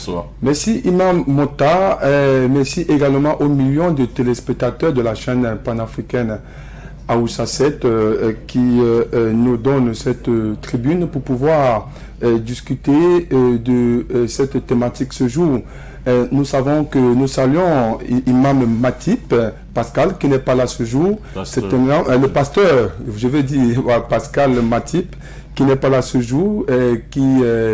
Bonsoir. Merci Imam Mota, merci également aux millions de téléspectateurs de la chaîne panafricaine Aoussa 7 qui nous donnent cette tribune pour pouvoir discuter de cette thématique ce jour. Nous savons que nous saluons Imam Matip Pascal qui n'est pas là ce jour. C'est le pasteur, je veux dire Pascal Matip qui n'est pas là ce jour, qui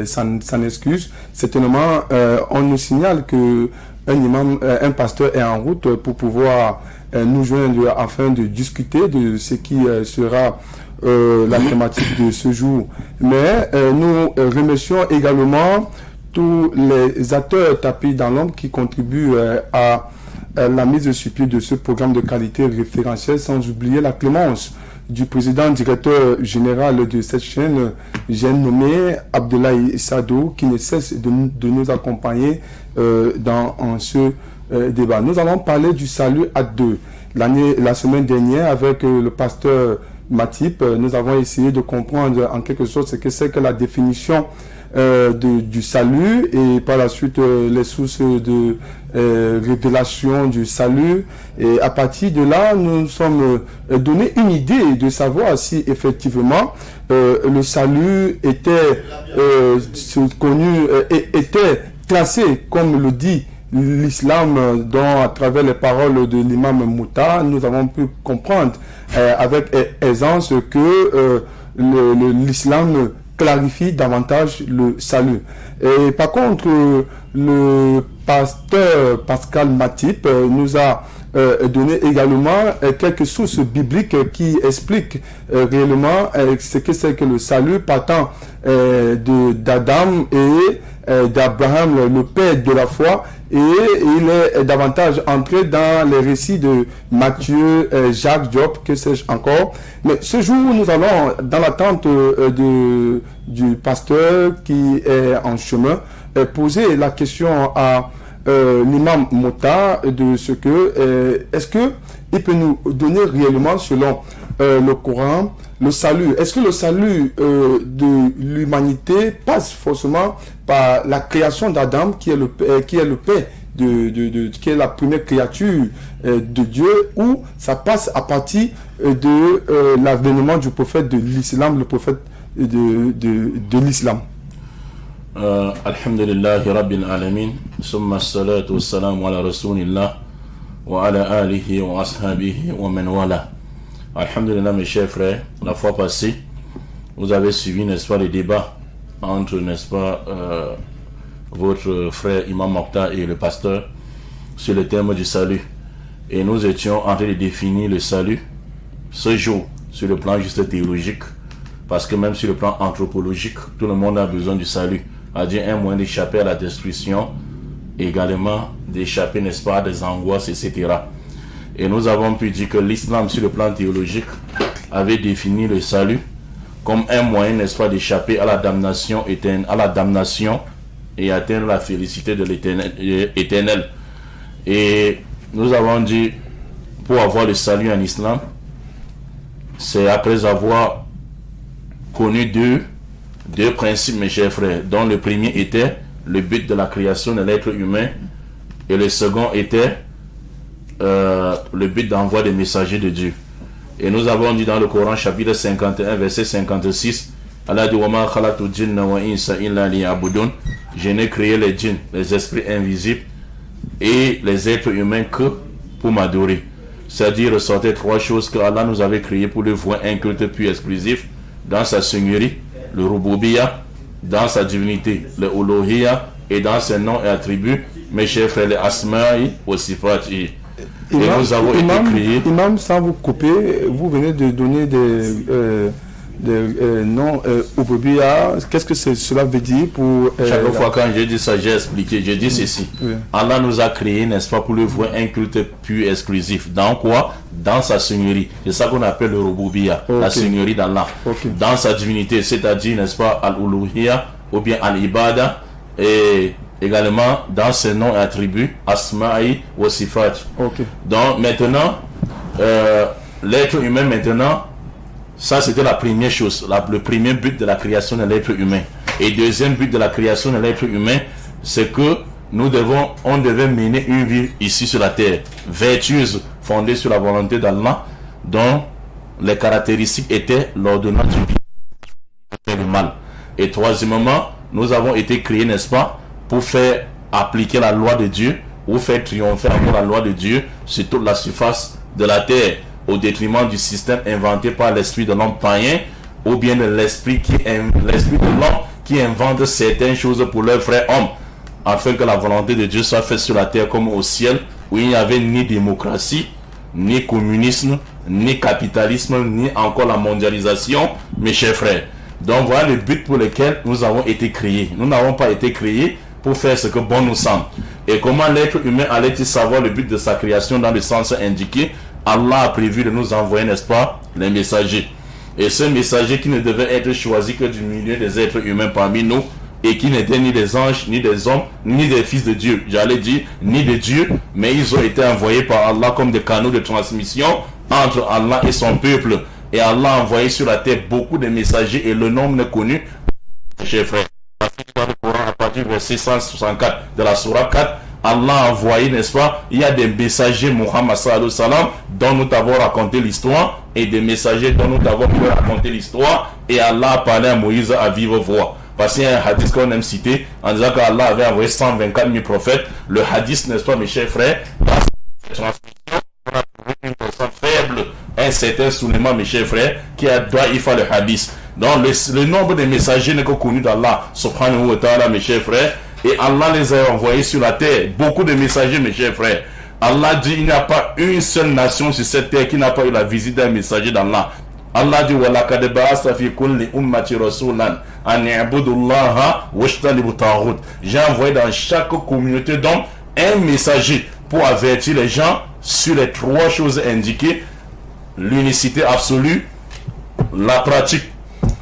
s'en excuse. Certainement, on nous signale que un pasteur est en route pour pouvoir nous joindre afin de discuter de ce qui sera la thématique de ce jour. Mais nous remercions également tous les acteurs tapis dans l'ombre qui contribuent à la mise sur pied de ce programme de qualité référentielle, sans oublier la clémence du président directeur général de cette chaîne, j'ai nommé Abdoulaye Sado, qui ne cesse de nous accompagner dans ce débat. Nous allons parler du salut à deux. La semaine dernière, avec le pasteur Matip, nous avons essayé de comprendre en quelque sorte ce que c'est que la définition du salut et par la suite les sources de révélation du salut, et à partir de là nous sommes donné une idée de savoir si effectivement le salut était était classé comme le dit l'islam, dont à travers les paroles de l'imam Mouta nous avons pu comprendre avec aisance que l'islam clarifie davantage le salut. Et par contre, le pasteur Pascal Matip nous a donné également quelques sources bibliques qui expliquent réellement ce que c'est que le salut, partant d'Adam et d'Abraham, le père de la foi, et il est davantage entré dans les récits de Matthieu, Jacques, Job, que sais-je encore. Mais ce jour, nous allons, dans l'attente du pasteur qui est en chemin, poser la question à l'imam Mota de ce que, est-ce que il peut nous donner réellement, selon le Coran, le salut? Est-ce que le salut de l'humanité passe forcément par la création d'Adam, qui est le père, qui est la première créature de Dieu, ou ça passe à partir de l'avènement du prophète de l'islam, le prophète de l'islam? Alhamdulillah Rabbil Alamin, summa salatu wassalamu ala rasulillah wa ala alihi wa ashabihi wa man wala. Alhamdulillah, mes chers frères, la fois passée, vous avez suivi, n'est-ce pas, les débats entre, n'est-ce pas, votre frère Imam Mokhtar et le pasteur sur le thème du salut. Et nous étions en train de définir le salut ce jour sur le plan juste théologique, parce que même sur le plan anthropologique, tout le monde a besoin du salut, c'est-à-dire un moyen d'échapper à la destruction, également d'échapper, n'est-ce pas, à des angoisses, etc. Et nous avons pu dire que l'islam, sur le plan théologique, avait défini le salut comme un moyen, n'est-ce pas, d'échapper à la damnation et atteindre la félicité de l'éternel. Et nous avons dit, pour avoir le salut en islam, c'est après avoir connu deux principes, mes chers frères, dont le premier était le but de la création de l'être humain, et le second était le but d'envoi des messagers de Dieu. Et nous avons dit dans le Coran, chapitre 51, verset 56, Allah dit: je n'ai créé les djinns, les esprits invisibles, et les êtres humains que pour m'adorer. C'est-à-dire, ressortait trois choses que Allah nous avait créées pour le voir un culte pur exclusif dans sa seigneurie, le Rububiya, dans sa divinité, le Uluhiya, et dans ses noms et attributs, mes chers frères, les Asma'i wa Sifati. Et nous avons été créés. Imam, sans vous couper, vous venez de donner des noms Rububiya. Qu'est-ce que cela veut dire pour chaque fois quand je dis ça, j'ai expliqué. Je dis ceci. Oui. Allah nous a créés, n'est-ce pas, pour le voir un culte pur exclusif. Dans quoi? Dans sa seigneurie. C'est ça qu'on appelle le Rububiya, la seigneurie d'Allah. Dans sa divinité, c'est-à-dire, n'est-ce pas, Al-Uluhiya ou bien Al-Ibada, et également dans ses noms et attributs, Asma'i wa Sifat. Donc maintenant, l'être humain maintenant, ça c'était la première chose, le premier but de la création de l'être humain. Et deuxième but de la création de l'être humain, c'est que on devait mener une vie ici sur la terre, vertueuse, fondée sur la volonté d'Allah, dont les caractéristiques étaient l'ordonnance du bien et du mal. Et troisièmement, nous avons été créés, n'est-ce pas, pour faire appliquer la loi de Dieu, ou faire triompher encore la loi de Dieu sur toute la surface de la terre, au détriment du système inventé par l'esprit de l'homme païen, ou bien de l'esprit de l'homme qui invente certaines choses pour leurs frères hommes, afin que la volonté de Dieu soit faite sur la terre comme au ciel, où il n'y avait ni démocratie, ni communisme, ni capitalisme, ni encore la mondialisation, mes chers frères. Donc voilà le but pour lequel nous avons été créés. Nous n'avons pas été créés pour faire ce que bon nous semble. Et comment l'être humain allait-il savoir le but de sa création dans le sens indiqué? Allah a prévu de nous envoyer, n'est-ce pas, les messagers. Et ce messager qui ne devait être choisi que du milieu des êtres humains parmi nous, et qui n'étaient ni des anges, ni des hommes, ni des fils de Dieu. J'allais dire, ni de Dieu, mais ils ont été envoyés par Allah comme des canaux de transmission entre Allah et son peuple. Et Allah a envoyé sur la terre beaucoup de messagers et le nombre n'est connu, chers frères. À partir du verset 164 de la Surah 4, Allah a envoyé, n'est-ce pas, il y a des messagers, Muhammad sallallahu alayhi wa sallam, dont nous t'avons raconté l'histoire, et des messagers dont nous t'avons raconté l'histoire, et Allah a parlé à Moïse à vive voix. Parce qu'il y a un hadith qu'on aime citer, en disant qu'Allah avait envoyé 124 000 prophètes. Le hadith, n'est-ce pas, mes chers frères, dans cette transmission, on a trouvé une personne faible, un certain Souleymane, mes chers frères, qui a doit faire le hadith. Donc le nombre de messagers n'est que connu d'Allah, subhanahu wa ta'ala, mes chers frères, et Allah les a envoyés sur la terre. Beaucoup de messagers, mes chers frères. Allah dit, il n'y a pas une seule nation sur cette terre qui n'a pas eu la visite d'un messager d'Allah. Allah dit, وَلَقَدْ بَعَثْنَا فِي كُلِّ أُمَّةٍ رَسُولًا أَنِ اعْبُدُوا اللَّهَ وَاجْتَنِبُوا الطَّاغُوتَ. J'ai envoyé dans chaque communauté d'hommes un messager pour avertir les gens sur les trois choses indiquées: l'unicité absolue, la pratique,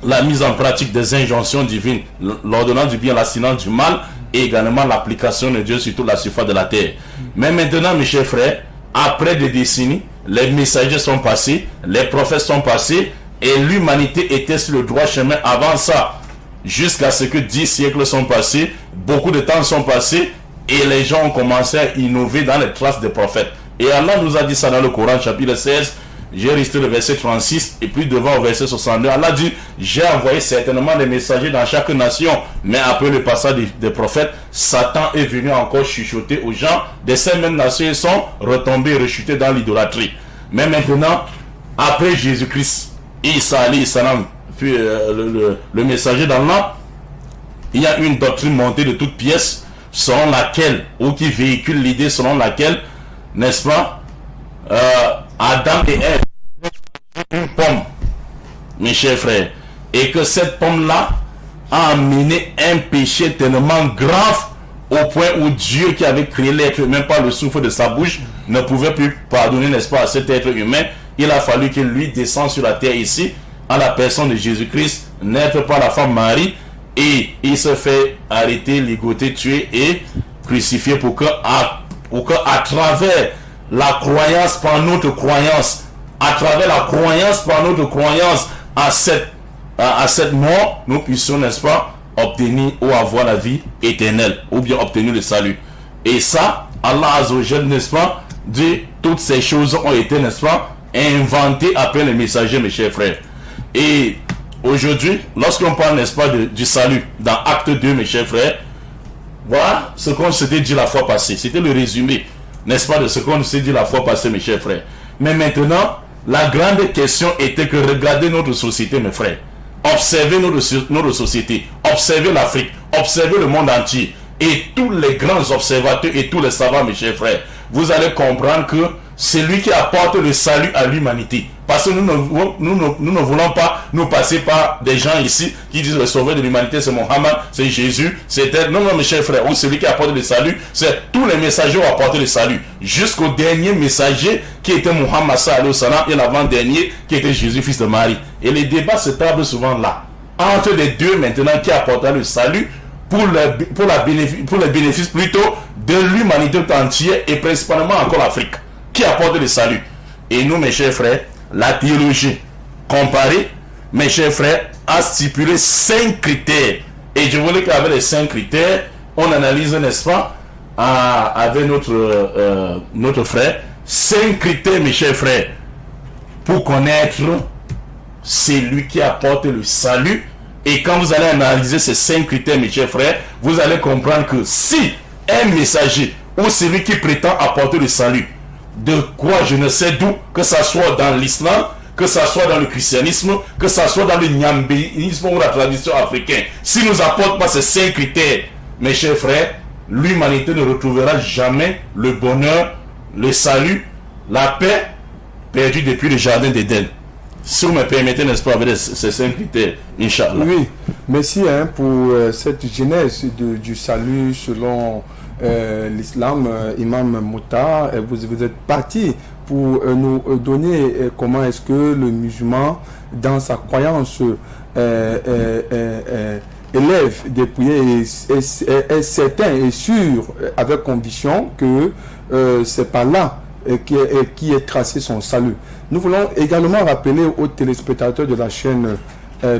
la mise en pratique des injonctions divines, l'ordonnance du bien, la silence du mal, et également l'application de Dieu sur toute la surface de la terre. Mais maintenant, mes chers frères, après des décennies, les messagers sont passés, les prophètes sont passés, et l'humanité était sur le droit chemin avant ça. Jusqu'à ce que 10 siècles sont passés, beaucoup de temps sont passés, et les gens ont commencé à innover dans les traces des prophètes. Et Allah nous a dit ça dans le Coran, chapitre 16, j'ai resté le verset 36, et puis devant au verset 62, Allah dit, j'ai envoyé certainement des messagers dans chaque nation, mais après le passage des prophètes, Satan est venu encore chuchoter aux gens de ces mêmes nations, ils sont retombés et rechutés dans l'idolâtrie. Mais maintenant, après Jésus-Christ, Isa alayhi salam, puis le messager d'Allah, il y a une doctrine montée de toutes pièces, selon laquelle, ou qui véhicule l'idée selon laquelle, n'est-ce pas, Adam et Ève, une pomme, mes chers frères, et que cette pomme-là a amené un péché tellement grave au point où Dieu, qui avait créé l'être humain par le souffle de sa bouche, ne pouvait plus pardonner, n'est-ce pas, à cet être humain. Il a fallu qu'il lui descende sur la terre ici, à la personne de Jésus-Christ, naître par la femme Marie, et il se fait arrêter, ligoter, tuer et crucifier pour que à travers la croyance par notre croyance, à travers la croyance par notre croyance à cette mort, nous puissions, n'est-ce pas, obtenir ou avoir la vie éternelle, ou bien obtenir le salut. Et ça, Allah Azza wa Jalla, n'est-ce pas, dit, toutes ces choses ont été, n'est-ce pas, inventées après les messagers, mes chers frères. Et aujourd'hui, lorsqu'on parle, n'est-ce pas, du salut, dans Acte 2, mes chers frères, voilà ce qu'on s'était dit la fois passée. C'était le résumé, n'est-ce pas, de ce qu'on s'est dit la fois passée, mes chers frères. Mais maintenant, la grande question était que regardez notre société, mes frères. Observez notre société, observez l'Afrique, observez le monde entier. Et tous les grands observateurs et tous les savants, mes chers frères, vous allez comprendre que c'est lui qui apporte le salut à l'humanité. Parce que nous ne voulons pas nous passer par des gens ici qui disent le sauveur de l'humanité c'est Mohammed, c'est Jésus, c'est... Non, mes chers frères, ou celui qui apporte le salut, c'est tous les messagers ont apporté le salut. Jusqu'au dernier messager qui était Mohammed sallallahu alayhi wa sallam et l'avant-dernier qui était Jésus, fils de Marie. Et les débats se tablent souvent là. Entre les deux maintenant qui apportent le salut pour les bénéfices plutôt de l'humanité entière et principalement encore l'Afrique. Qui apporte le salut. Et nous, mes chers frères, la théologie comparée, mes chers frères, a stipulé 5 critères. Et je voulais qu'avec les 5 critères, on analyse, n'est-ce pas, avec notre frère, 5 critères, mes chers frères, pour connaître celui qui apporte le salut. Et quand vous allez analyser ces 5 critères, mes chers frères, vous allez comprendre que si un messager ou celui qui prétend apporter le salut, de quoi je ne sais d'où, que ça soit dans l'islam, que ça soit dans le christianisme, que ça soit dans le nyambéisme ou la tradition africaine, s'il ne nous apporte pas ces 5 critères, mes chers frères, l'humanité ne retrouvera jamais le bonheur, le salut, la paix perdue depuis le jardin d'Éden. Si vous me permettez, n'est-ce pas, avec ces 5 critères, Inch'Allah. Oui, merci pour cette genèse du salut selon l'islam, Imam Mouta. Vous êtes parti pour nous donner comment est-ce que le musulman, dans sa croyance, élève des prières et est certain et sûr, avec conviction, que c'est par là qui est tracé son salut. Nous voulons également rappeler aux téléspectateurs de la chaîne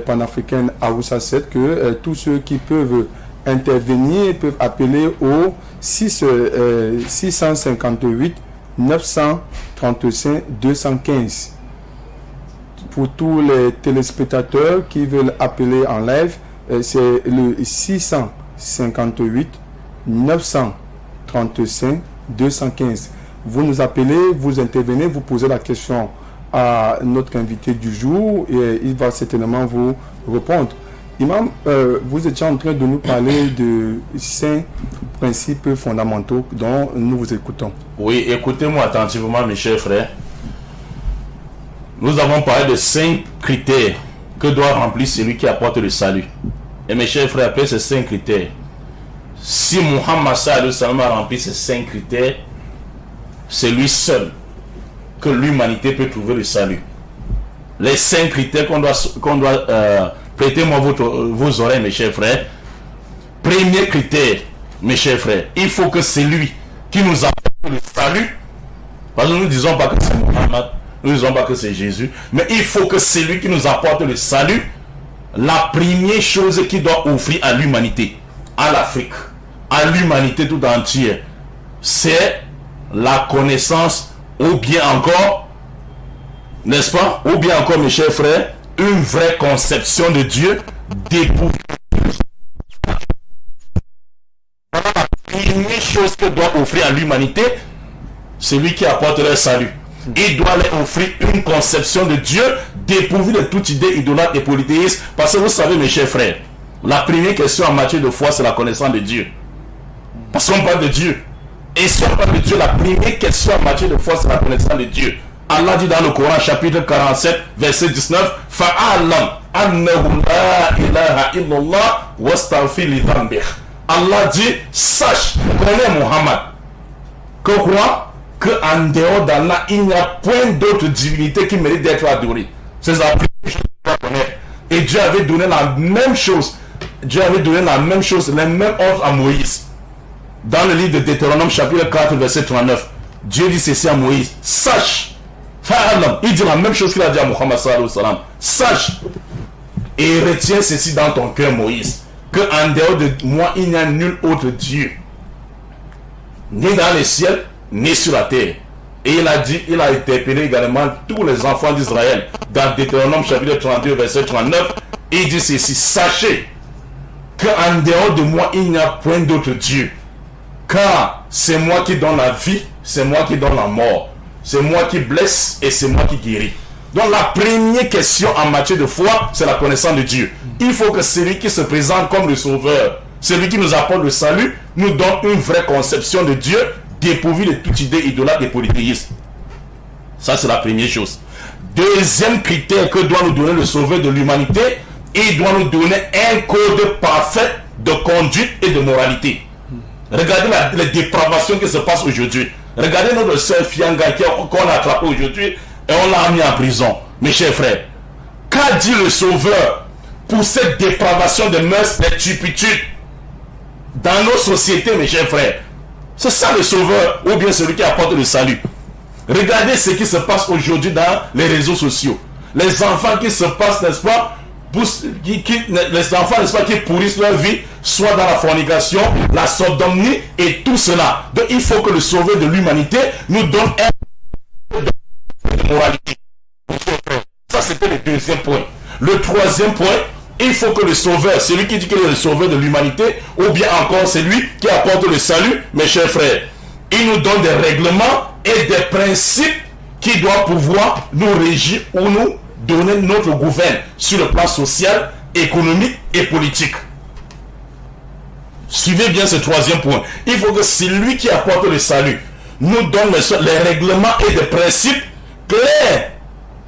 panafricaine Hausa 7 que tous ceux qui peuvent intervenir peuvent appeler au 658 935 215. Pour tous les téléspectateurs qui veulent appeler en live, c'est le 658 935 215. Vous nous appelez, vous intervenez, vous posez la question à notre invité du jour et il va certainement vous répondre. Imam, vous étiez en train de nous parler de 5 principes fondamentaux dont nous vous écoutons. Oui, écoutez-moi attentivement, mes chers frères. Nous avons parlé de 5 critères que doit remplir celui qui apporte le salut. Et mes chers frères, après ces 5 critères, si Muhammad sallallahu alayhi wa sallam a rempli ces 5 critères, c'est lui seul que l'humanité peut trouver le salut. Les 5 critères qu'on doit prêtez-moi vos oreilles, mes chers frères. Premier critère, mes chers frères, il faut que c'est lui qui nous apporte le salut. Parce que nous ne disons pas que c'est Muhammad, nous ne disons pas que c'est Jésus, mais il faut que c'est lui qui nous apporte le salut. La première chose qu'il doit offrir à l'humanité, à l'Afrique, à l'humanité tout entière, c'est la connaissance, ou bien encore, n'est-ce pas, ou bien encore, mes chers frères, une vraie conception de Dieu dépourvue. La première chose que doit offrir à l'humanité, c'est lui qui apporte leur salut. Il doit leur offrir une conception de Dieu dépourvue de toute idée idolâtre et polythéiste. Parce que vous savez, mes chers frères, la première question en matière de foi, c'est la connaissance de Dieu. Parce qu'on parle de Dieu. Et si on parle de Dieu, la première question en matière de foi, c'est la connaissance de Dieu. Allah dit dans le Coran, chapitre 47, verset 19, Fa'alam annahu la ilaha illallah wastaghfir li dhanbik. Allah dit, sache, connais Muhammad, que quoi? Qu'en dehors d'Allah, il n'y a point d'autre divinité qui mérite d'être adorée. C'est la première chose que tu dois connaître. Et Dieu avait donné la même chose. Dieu avait donné la même chose, les mêmes ordres à Moïse. Dans le livre de Deutéronome, chapitre 4, verset 39, Dieu dit ceci à Moïse, sache, il dit la même chose qu'il a dit à Muhammad sallallahu alayhi wa sallam, sache et retiens ceci dans ton cœur, Moïse, que en dehors de moi, il n'y a nul autre Dieu, ni dans les ciels, ni sur la terre. Et il a dit, il a interpellé également tous les enfants d'Israël. Dans Deutéronome chapitre 32, verset 39, il dit ceci, sachez qu'en dehors de moi, il n'y a point d'autre Dieu. Car c'est moi qui donne la vie, c'est moi qui donne la mort. C'est moi qui blesse et c'est moi qui guéris. Donc la première question en matière de foi, c'est la connaissance de Dieu. Il faut que celui qui se présente comme le sauveur, celui qui nous apporte le salut, nous donne une vraie conception de Dieu, dépourvue de toute idée idolâtre et polythéiste. Ça, c'est la première chose. Deuxième critère que doit nous donner le sauveur de l'humanité, il doit nous donner un code parfait de conduite et de moralité. Regardez les dépravations qui se passent aujourd'hui. Regardez notre sœur Fianga qu'on a attrapé aujourd'hui et on l'a mis en prison. Mes chers frères, qu'a dit le sauveur pour cette dépravation de mœurs, de turpitude dans nos sociétés, mes chers frères? C'est ça le sauveur, ou bien celui qui apporte le salut. Regardez ce qui se passe aujourd'hui dans les réseaux sociaux. Les enfants qui se passent, n'est-ce pas, les enfants, n'est-ce pas, qui pourrissent leur vie, soit dans la fornication, la sodomie et tout cela. Donc il faut que le sauveur de l'humanité nous donne un de moralité. Ça, c'était le deuxième point. Le troisième point, il faut que le sauveur, celui qui dit qu'il est le sauveur de l'humanité, ou bien encore celui qui apporte le salut, mes chers frères, il nous donne des règlements et des principes qui doivent pouvoir nous régir ou nous donner notre gouvernement sur le plan social, économique et politique. Suivez bien ce troisième point. Il faut que celui qui apporte le salut nous donne les règlements et des principes clairs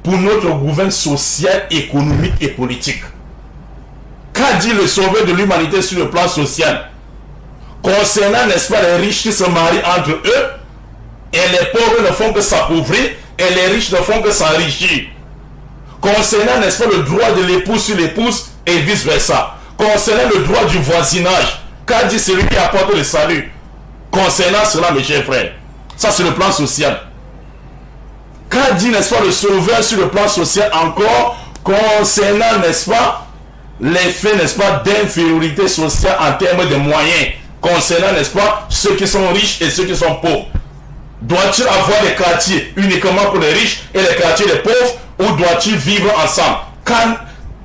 pour notre gouvernement social, économique et politique. Qu'a dit le sauveur de l'humanité sur le plan social concernant, n'est-ce pas, les riches qui se marient entre eux et les pauvres ne font que s'appauvrir et les riches ne font que s'enrichir. Concernant, n'est-ce pas, le droit de l'épouse sur l'épouse et vice versa. Concernant le droit du voisinage, qu'a dit celui qui apporte le salut concernant cela, mes chers frères? Ça, c'est le plan social. Qu'a dit, n'est-ce pas, le sauveur sur le plan social encore concernant, n'est-ce pas, l'effet, n'est-ce pas, d'infériorité sociale en termes de moyens, concernant, n'est-ce pas, ceux qui sont riches et ceux qui sont pauvres? Doit-il avoir des quartiers uniquement pour les riches et les quartiers des pauvres, ou doit-il vivre ensemble?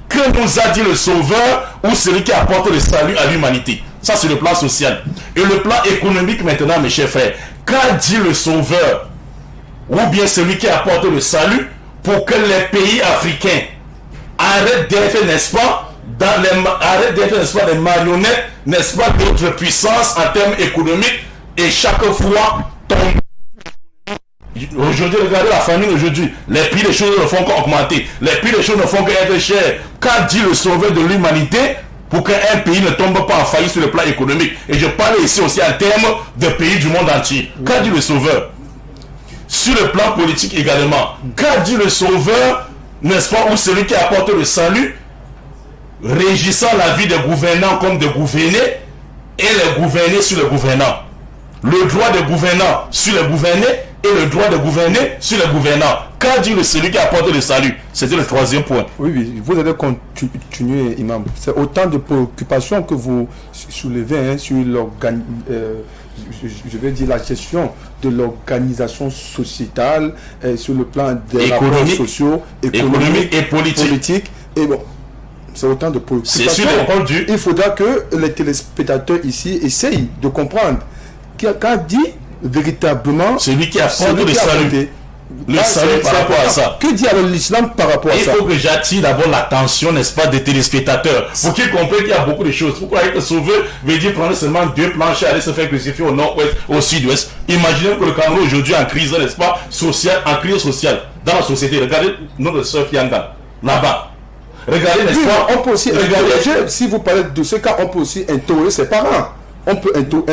Que nous a dit le sauveur ou celui qui apporte le salut à l'humanité? Ça, c'est le plan social. Et le plan économique maintenant, mes chers frères, qu'a dit le sauveur ou bien celui qui apporte le salut pour que les pays africains arrêtent d'être, n'est-ce pas, arrêtent d'être, n'est-ce pas, des marionnettes, n'est-ce pas, d'autres puissances en termes économiques, et chaque fois tombent. Aujourd'hui, regardez la famine aujourd'hui. Les prix des choses ne font qu'augmenter. Les prix des choses ne font qu'être chers. Qu'a dit le sauveur de l'humanité pour qu'un pays ne tombe pas en faillite sur le plan économique? Et je parle ici aussi en termes de pays du monde entier. Qu'a dit le sauveur? Sur le plan politique également. Qu'a dit le sauveur, n'est-ce pas, ou celui qui apporte le salut, régissant la vie des gouvernants comme des gouvernés et les gouvernés sur les gouvernants? Le droit des gouvernants sur les gouvernés et le droit de gouverner sur les gouvernants. Qu'a dit celui qui apporte le salut? C'était le troisième point. Oui, oui, vous allez continuer, Imam. C'est autant de préoccupations que vous soulevez sur je vais dire la gestion de l'organisation sociétale, sur le plan des rapports sociaux, économiques et politiques. Et bon, c'est autant de préoccupations. Il faudra que les téléspectateurs ici essayent de comprendre qu'a dit véritablement celui qui apporte le salut. Le salut par rapport à ça. Que dit alors l'islam par rapport à ça? Il faut que j'attire d'abord l'attention, n'est-ce pas, des téléspectateurs, pour qu'ils comprennent qu'il y a beaucoup de choses. Pourquoi le sauveur veut dire prendre seulement 2 planches et aller se faire crucifier au nord-ouest, au sud-ouest? Imaginez que le Cameroun aujourd'hui en crise, n'est-ce pas, sociale, en crise sociale, dans la société. Regardez notre soeur Fianga, là-bas. Regardez, n'est-ce pas, on peut aussi interroger, si vous parlez de ce cas, on peut aussi interroger ses parents. On peut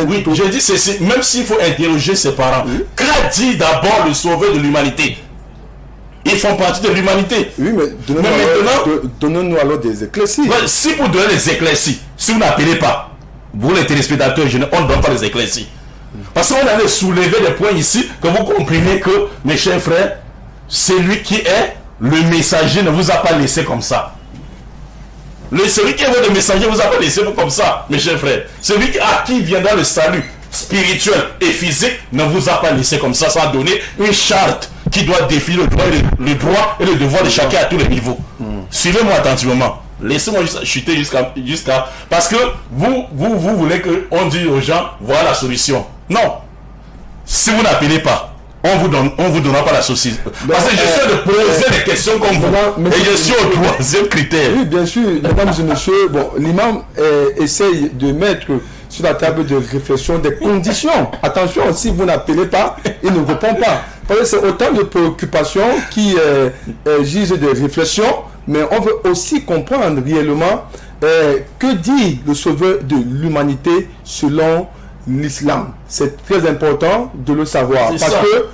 oui, je dis ceci, même s'il faut interroger ses parents, qu'a dit d'abord le sauveur de l'humanité? Ils font partie de l'humanité. Oui, mais donnons-nous alors des éclaircies. Si vous donnez des éclaircies, si vous n'appelez pas, vous les téléspectateurs, on ne donne pas les éclaircies. Parce qu'on allait soulever des points ici, que vous comprenez que, mes chers frères, celui qui est le messager ne vous a pas laissé comme ça. Celui qui est votre messager vous a pas laissé comme ça, mes chers frères. Celui qui viendra le salut spirituel et physique ne vous a pas laissé comme ça, sans donner une charte qui doit définir le droit et le devoir de chacun à tous les niveaux. Suivez-moi attentivement. Laissez-moi juste chuter jusqu'à... Parce que vous voulez qu'on dise aux gens, voilà la solution. Non. Si vous n'appelez pas, on vous donnera pas la saucisse. Parce que j'essaie de poser des questions comme vous. Et je suis au troisième critère. Oui, bien sûr, mesdames et messieurs, bon, l'imam essaye de mettre sur la table de réflexion des conditions. Attention, si vous n'appelez pas, il ne répond pas. Parce que c'est autant de préoccupations qui gisent de réflexion, mais on veut aussi comprendre réellement que dit le sauveur de l'humanité selon l'islam. C'est très important de le savoir parce que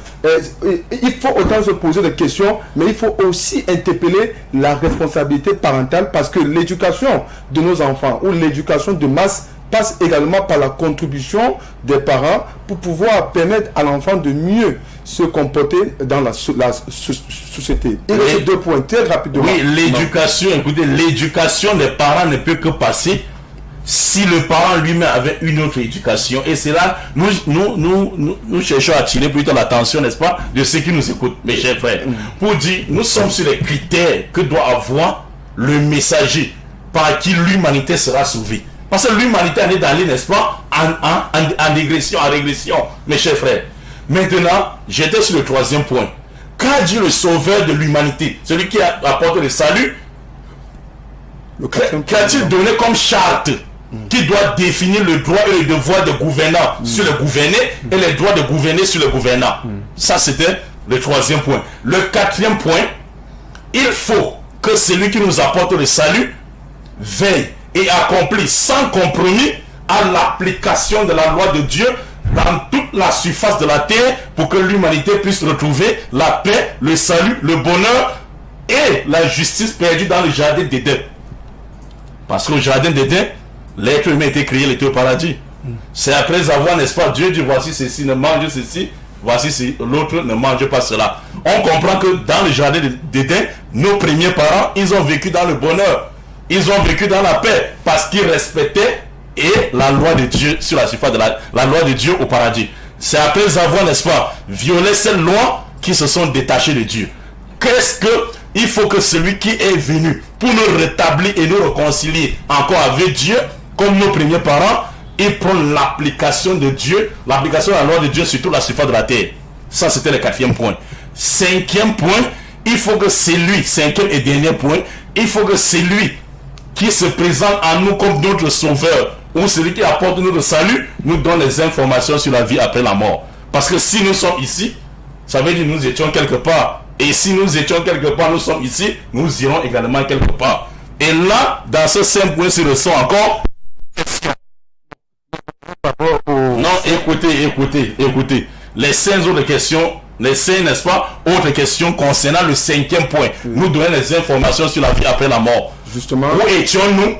il faut autant se poser des questions, mais il faut aussi interpeller la responsabilité parentale, parce que l'éducation de nos enfants ou l'éducation de masse passe également par la contribution des parents, pour pouvoir permettre à l'enfant de mieux se comporter dans la société. Et ces 2 points, très rapidement. Oui, l'éducation, écoutez, l'éducation des parents ne peut que passer si le parent lui-même avait une autre éducation. Et c'est là, nous cherchons à attirer plutôt l'attention, n'est-ce pas, de ceux qui nous écoutent, mes chers frères. Pour dire, nous sommes sur les critères que doit avoir le messager par qui l'humanité sera sauvée. Parce que l'humanité en est allée, n'est-ce pas, en régression, mes chers frères. Maintenant, j'étais sur le 3e point. Qu'a dit le sauveur de l'humanité, celui qui apporte le salut, qu'a-t-il donné comme charte qui doit définir le droit et le devoir de gouvernants sur le gouverné et les droits de gouverner sur le gouvernant. Ça, c'était le 3e point. Le 4e point, il faut que celui qui nous apporte le salut veille et accomplit sans compromis à l'application de la loi de Dieu dans toute la surface de la terre pour que l'humanité puisse retrouver la paix, le salut, le bonheur et la justice perdue dans le jardin d'Éden. Parce qu'au jardin d'Éden, l'être humain a été créé, il était au paradis. C'est après avoir, n'est-ce pas, Dieu dit voici ceci, ne mange ceci, voici l'autre, ne mange pas cela. On comprend que dans le jardin d'Éden, nos premiers parents, ils ont vécu dans le bonheur. Ils ont vécu dans la paix parce qu'ils respectaient la loi de Dieu sur la surface de la loi de Dieu au paradis. C'est après avoir, n'est-ce pas, violé cette loi qui se sont détachés de Dieu. Qu'est-ce que il faut que celui qui est venu pour nous rétablir et nous réconcilier encore avec Dieu, comme nos premiers parents, il prend l'application de Dieu, l'application de la loi de Dieu sur toute la surface de la terre. Ça, c'était le 4e point. 5e point, il faut que c'est lui, 5e et dernier point, il faut que c'est lui qui se présente à nous comme notre sauveur, ou celui qui apporte notre salut, nous donne les informations sur la vie après la mort. Parce que si nous sommes ici, ça veut dire que nous étions quelque part. Et si nous étions quelque part, nous sommes ici, nous irons également quelque part. Et là, dans ce 5 points, se ressent encore. Non, écoutez. Les 5 autres questions, les 5, n'est-ce pas, autres questions concernant le 5e point. Nous donner les informations sur la vie après la mort. Justement. Où étions-nous?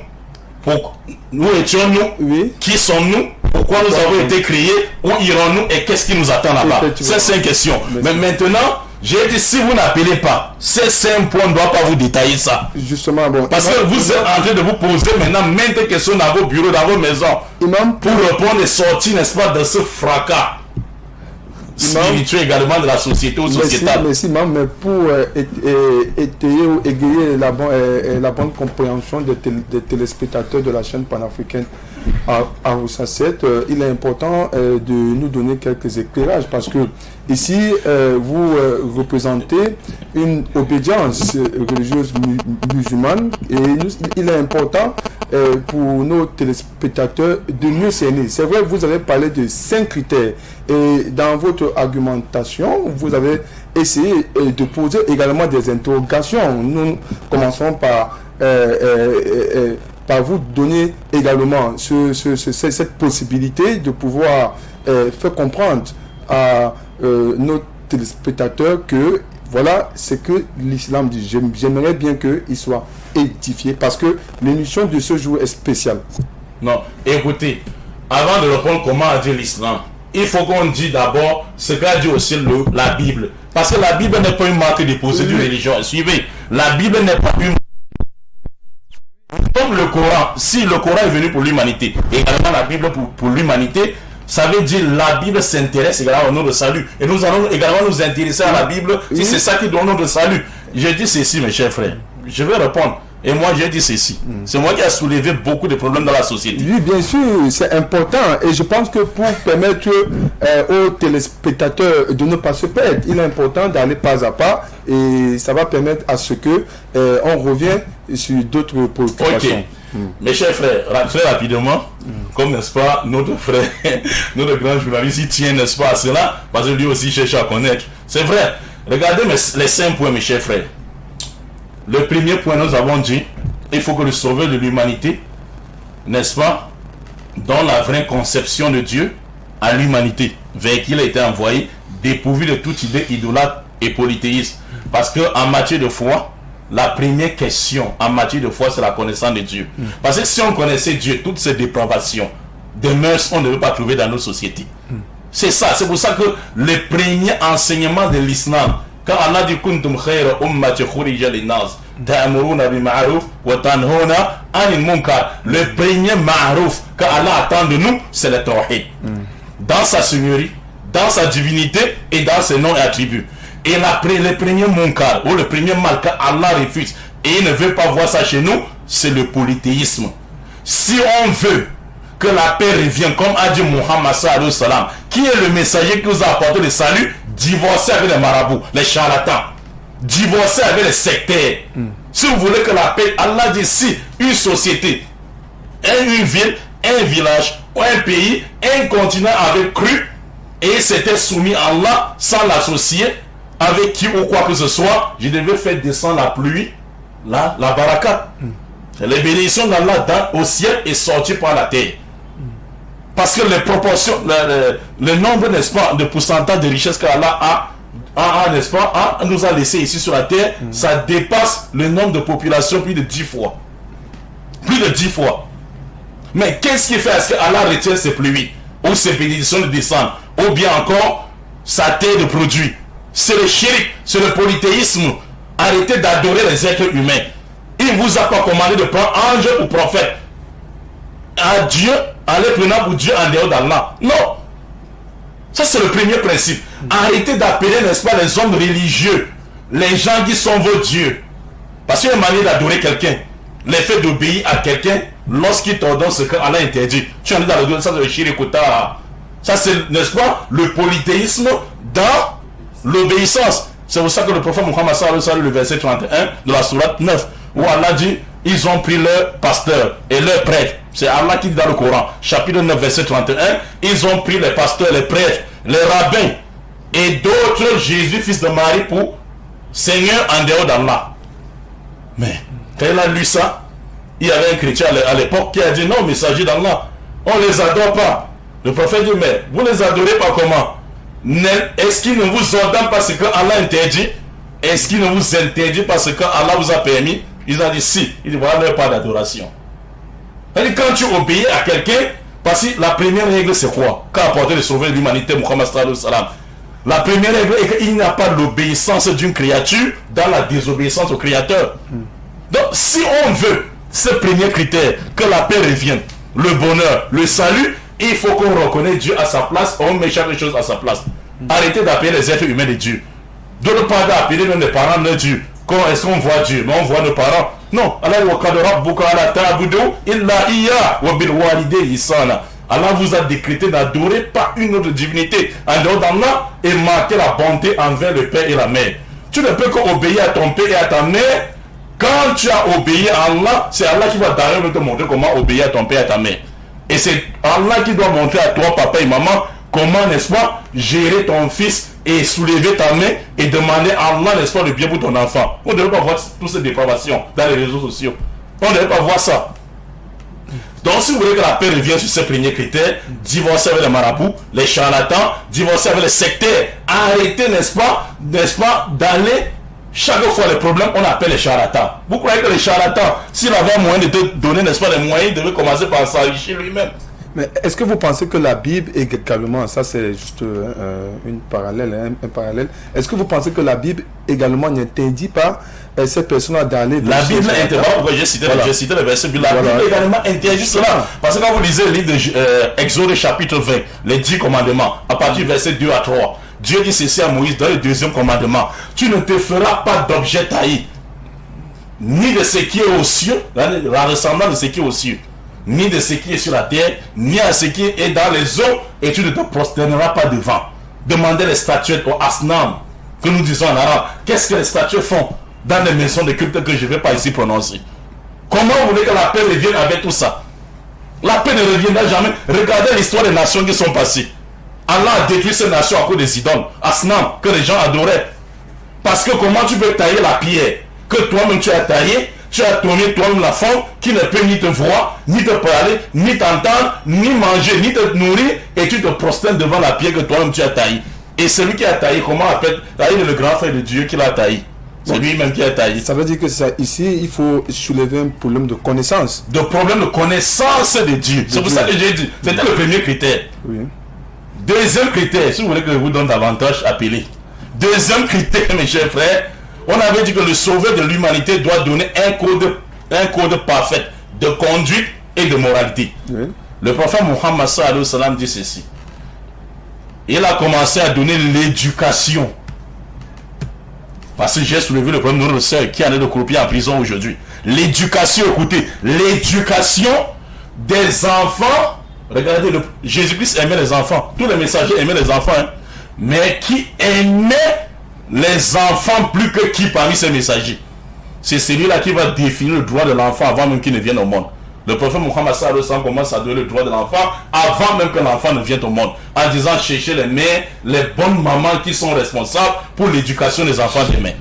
Oui. Qui sommes-nous? Pourquoi nous avons été créés? Où irons-nous? Et qu'est-ce qui nous attend là-bas? C'est 5 questions. Mais maintenant, j'ai dit, si vous n'appelez pas, ces 5 points ne doivent pas vous détailler ça. Justement, bon. Parce que vous êtes en train de vous poser maintenant maintes questions dans vos bureaux, dans vos maisons. pour répondre et sortir, n'est-ce pas, de ce fracas spirituel également de la société ou sociétale. Merci, mais pour étayer ou égayer la bonne compréhension des téléspectateurs de la chaîne panafricaine à Hausa 7, il est important de nous donner quelques éclairages parce que ici, vous représentez une obédience religieuse musulmane et il est important pour nos téléspectateurs de mieux cerner. C'est vrai, vous avez parlé de 5 critères et dans votre argumentation, vous avez essayé de poser également des interrogations. Nous commençons par vous donner également cette possibilité de pouvoir faire comprendre à nos téléspectateurs que voilà ce que l'islam dit. J'aimerais bien qu'il soit édifié parce que l'émission de ce jour est spéciale. Non, écoutez, avant de répondre comment a dit l'islam, il faut qu'on dise d'abord ce qu'a dit aussi la Bible. Parce que la Bible n'est pas une marque déposée d'une religion. Suivez, la Bible n'est pas une... Comme le Coran, si le Coran est venu pour l'humanité, également la Bible pour l'humanité, ça veut dire la Bible s'intéresse également au nom de salut. Et nous allons également nous intéresser à la Bible si c'est ça qui donne notre salut. J'ai dit ceci, mes chers frères. Je vais répondre. Et moi, j'ai dit ceci. C'est moi qui a soulevé beaucoup de problèmes dans la société. Oui, bien sûr, c'est important. Et je pense que pour permettre aux téléspectateurs de ne pas se perdre, il est important d'aller pas à pas. Et ça va permettre à ce que on revient sur d'autres préoccupations. Ok. Mes chers frères, très rapidement, comme n'est-ce pas, notre frère, notre grand journaliste, il tient, n'est-ce pas, à cela, parce que lui aussi cherche à connaître. C'est vrai. Regardez les 5 points, mes chers frères. Le premier point, nous avons dit, il faut que le sauveur de l'humanité, n'est-ce pas, dans la vraie conception de Dieu à l'humanité, vers qui il a été envoyé, dépourvu de toute idée idolâtre et polythéiste. Parce qu'en matière de foi, la première question en matière de foi, c'est la connaissance de Dieu. Parce que si on connaissait Dieu, toutes ces dépravations, des mœurs, on ne veut pas trouver dans nos sociétés. C'est ça, c'est pour ça que le premier enseignement de l'islam, quand Allah dit kuntum khayra ummati khurija linnas ta'muruna bil ma'ruf wa tanhauna 'anil munkar, le premier ma'ruf que Allah attend de nous, c'est le tawhid. Dans sa seigneurie, dans sa divinité et dans ses noms et attributs. Et le premier munkar, ou le premier mal que Allah refuse et il ne veut pas voir ça chez nous, c'est le polythéisme. Si on veut que la paix revienne, comme a dit Muhammad sallallahu alayhi wa sallam, qui est le messager qui nous a apporté le salut, divorcer avec les marabouts, les charlatans, divorcer avec les sectaires. Si vous voulez que la paix, Allah dit, si une société, une ville, un village, ou un pays, un continent avait cru et s'était soumis à Allah sans l'associer avec qui ou quoi que ce soit, je devais faire descendre la pluie, la baraka. Les bénédictions d'Allah au ciel est sorti par la terre. Parce que les proportions, le nombre, n'est-ce pas, de pourcentage de richesse qu'Allah n'est-ce pas, nous a laissé ici sur la terre, ça dépasse le nombre de populations plus de 10 fois. Plus de 10 fois. Mais qu'est-ce qui fait à ce qu'Allah retient ses pluies, ou ses bénédictions de descendre, ou bien encore sa terre de produits? C'est le shirk, c'est le polythéisme. Arrêtez d'adorer les êtres humains. Il ne vous a pas commandé de prendre ange ou prophète. À Dieu, allez prenant pour Dieu en dehors d'Allah. Non. Ça, c'est le premier principe. Arrêtez d'appeler, n'est-ce pas, les hommes religieux, les gens qui sont vos dieux. Parce qu'il y a une manière d'adorer quelqu'un. L'effet d'obéir à quelqu'un lorsqu'il t'ordonne ce qu'Allah interdit. Tu en es dans le ça, c'est le shirikuta. Ça, c'est, n'est-ce pas, le polythéisme dans l'obéissance. C'est pour ça que le prophète Muhammad sallallahu alayhi wa sallam, le verset 31 de la sourate 9, où Allah dit, ils ont pris leur pasteur et leur prêtre. C'est Allah qui dit dans le Coran, chapitre 9, verset 31, ils ont pris les pasteurs, les prêtres, les rabbins et d'autres Jésus, fils de Marie, pour Seigneur en dehors d'Allah. Mais quand il a lu ça, il y avait un chrétien à l'époque qui a dit, non, messager d'Allah, on ne les adore pas. Le prophète dit, mais vous les adorez pas comment? Est-ce qu'il ne vous ordonne pas ce que Allah interdit? Est-ce qu'il ne vous interdit pas ce que Allah vous a permis? Il a dit si. Il dit voilà, il n'y a pas d'adoration. Quand tu obéis à quelqu'un, parce que la première règle c'est quoi? Qu'a apporté le sauveur de l'humanité, Muhammad sallallahu alayhi wa sallam. La première règle est qu'il n'y a pas l'obéissance d'une créature dans la désobéissance au Créateur. Donc si on veut ce premier critère, que la paix revienne, le bonheur, le salut, il faut qu'on reconnaisse Dieu à sa place, on met chaque chose à sa place. Arrêtez d'appeler les êtres humains des dieux. De ne pas d'appeler même les parents de Dieu. Comment est-ce qu'on voit Dieu? Mais on voit nos parents. Non. Allah vous a décrété d'adorer pas une autre divinité en dehors d'Allah et marquer la bonté envers le père et la mère. Tu ne peux qu'obéir à ton père et à ta mère. Quand tu as obéi à Allah, c'est Allah qui va d'ailleurs te montrer comment obéir à ton père et à ta mère. Et c'est Allah qui doit montrer à toi, papa et maman, comment, n'est-ce pas, gérer ton fils et soulever ta main et demander à Allah, n'est-ce pas, le bien pour ton enfant. On ne devrait pas voir toutes ces dépravations dans les réseaux sociaux. On ne devrait pas voir ça. Donc, si vous voulez que la paix revienne sur ces premiers critères, divorcer avec les marabouts, les charlatans, divorcer avec les sectaires, arrêtez, n'est-ce pas, d'aller. Chaque fois les problèmes, on appelle les charlatans. Vous croyez que les charlatans, s'il avait un moyen de te donner, n'est-ce pas, les moyens, il devait commencer par s'enrichir lui-même. Mais est-ce que vous pensez que la Bible également, ça c'est juste un parallèle, est-ce que vous pensez que la Bible également n'interdit pas ces personnes d'aller... La Bible interdit, j'ai cité le verset, la Bible également interdit cela. Parce que quand vous lisez le livre d'Exode chapitre 20, les 10 commandements, à partir du verset 2 à 3, Dieu dit ceci à Moïse dans le deuxième commandement, tu ne te feras pas d'objet taillé, ni de ce qui est aux cieux, la ressemblance de ce qui est aux cieux, ni de ce qui est sur la terre, ni à ce qui est dans les eaux, et tu ne te prosterneras pas devant. Demandez les statuettes au Asnam, que nous disons en arabe. Qu'est-ce que les statuettes font dans les maisons de culte que je ne vais pas ici prononcer? Comment vous voulez que la paix revienne avec tout ça? La paix ne reviendra jamais. Regardez l'histoire des nations qui sont passées. Allah a détruit ces nations à cause des idoles, Asnam, que les gens adoraient. Parce que comment tu peux tailler la pierre que toi-même tu as taillée? Tu as tourné toi-même la femme qui ne peut ni te voir, ni te parler, ni t'entendre, ni manger, ni te nourrir, et tu te prosternes devant la pierre que toi-même tu as taillée. Et celui qui a taillé, comment appelle? Taillé le grand frère de Dieu qui l'a taillé. C'est lui-même qui a taillé. Ça veut dire que ça, ici, il faut soulever un problème de connaissance. De problème de connaissance de Dieu. C'est pour ça que j'ai dit. C'était le premier critère. Oui. Deuxième critère, si vous voulez que je vous donne davantage, appelez. Deuxième critère, mes chers frères, on avait dit que le sauveur de l'humanité doit donner un code parfait de conduite et de moralité. Oui. Le prophète Muhammad sallallahu alayhi wa sallam dit ceci. Il a commencé à donner l'éducation. Parce que j'ai soulevé le problème de notre sœur qui en est de croupir en prison aujourd'hui. L'éducation, écoutez, l'éducation des enfants. Regardez, Jésus-Christ aimait les enfants. Tous les messagers aimaient les enfants. Hein. Mais qui aimait les enfants plus que qui parmi ces messagers? C'est celui-là qui va définir le droit de l'enfant avant même qu'il ne vienne au monde. Le prophète Muhammad sallallahu alayhi wa sallam commence à donner le droit de l'enfant avant même que l'enfant ne vienne au monde. En disant chercher les mères, les bonnes mamans qui sont responsables pour l'éducation des enfants demain.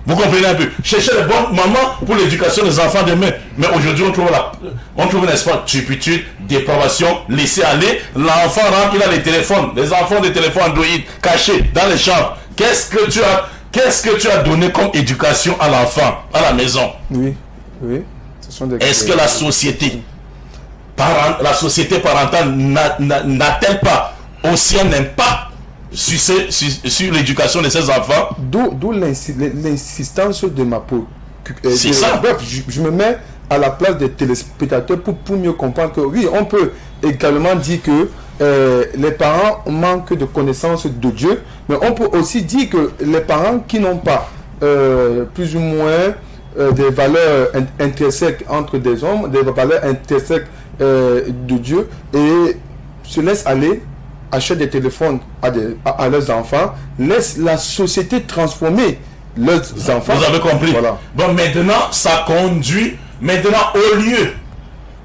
Vous comprenez un peu? Chercher les bonnes mamans pour l'éducation des enfants demain. Mais aujourd'hui, on trouve n'est-ce pas, turpitude, dépravation, laisser aller. L'enfant rentre, il a les téléphones. Les enfants des téléphones Android cachés dans les chambres. Qu'est-ce que tu as donné comme éducation à l'enfant, à la maison? Oui. Est-ce que la société parentale n'a-t-elle pas aussi un impact sur l'éducation de ses enfants? D'où l'insistance de ma peau. C'est ça. Bref, je me mets à la place des téléspectateurs pour mieux comprendre que oui, on peut également dire que les parents manquent de connaissance de Dieu, mais on peut aussi dire que les parents qui n'ont pas plus ou moins des valeurs intrinsèques entre des hommes, des valeurs intrinsèques de Dieu, et se laissent aller, achètent des téléphones à leurs enfants, laissent la société transformer leurs enfants. Vous avez compris? Voilà. Bon, maintenant, ça conduit, au lieu,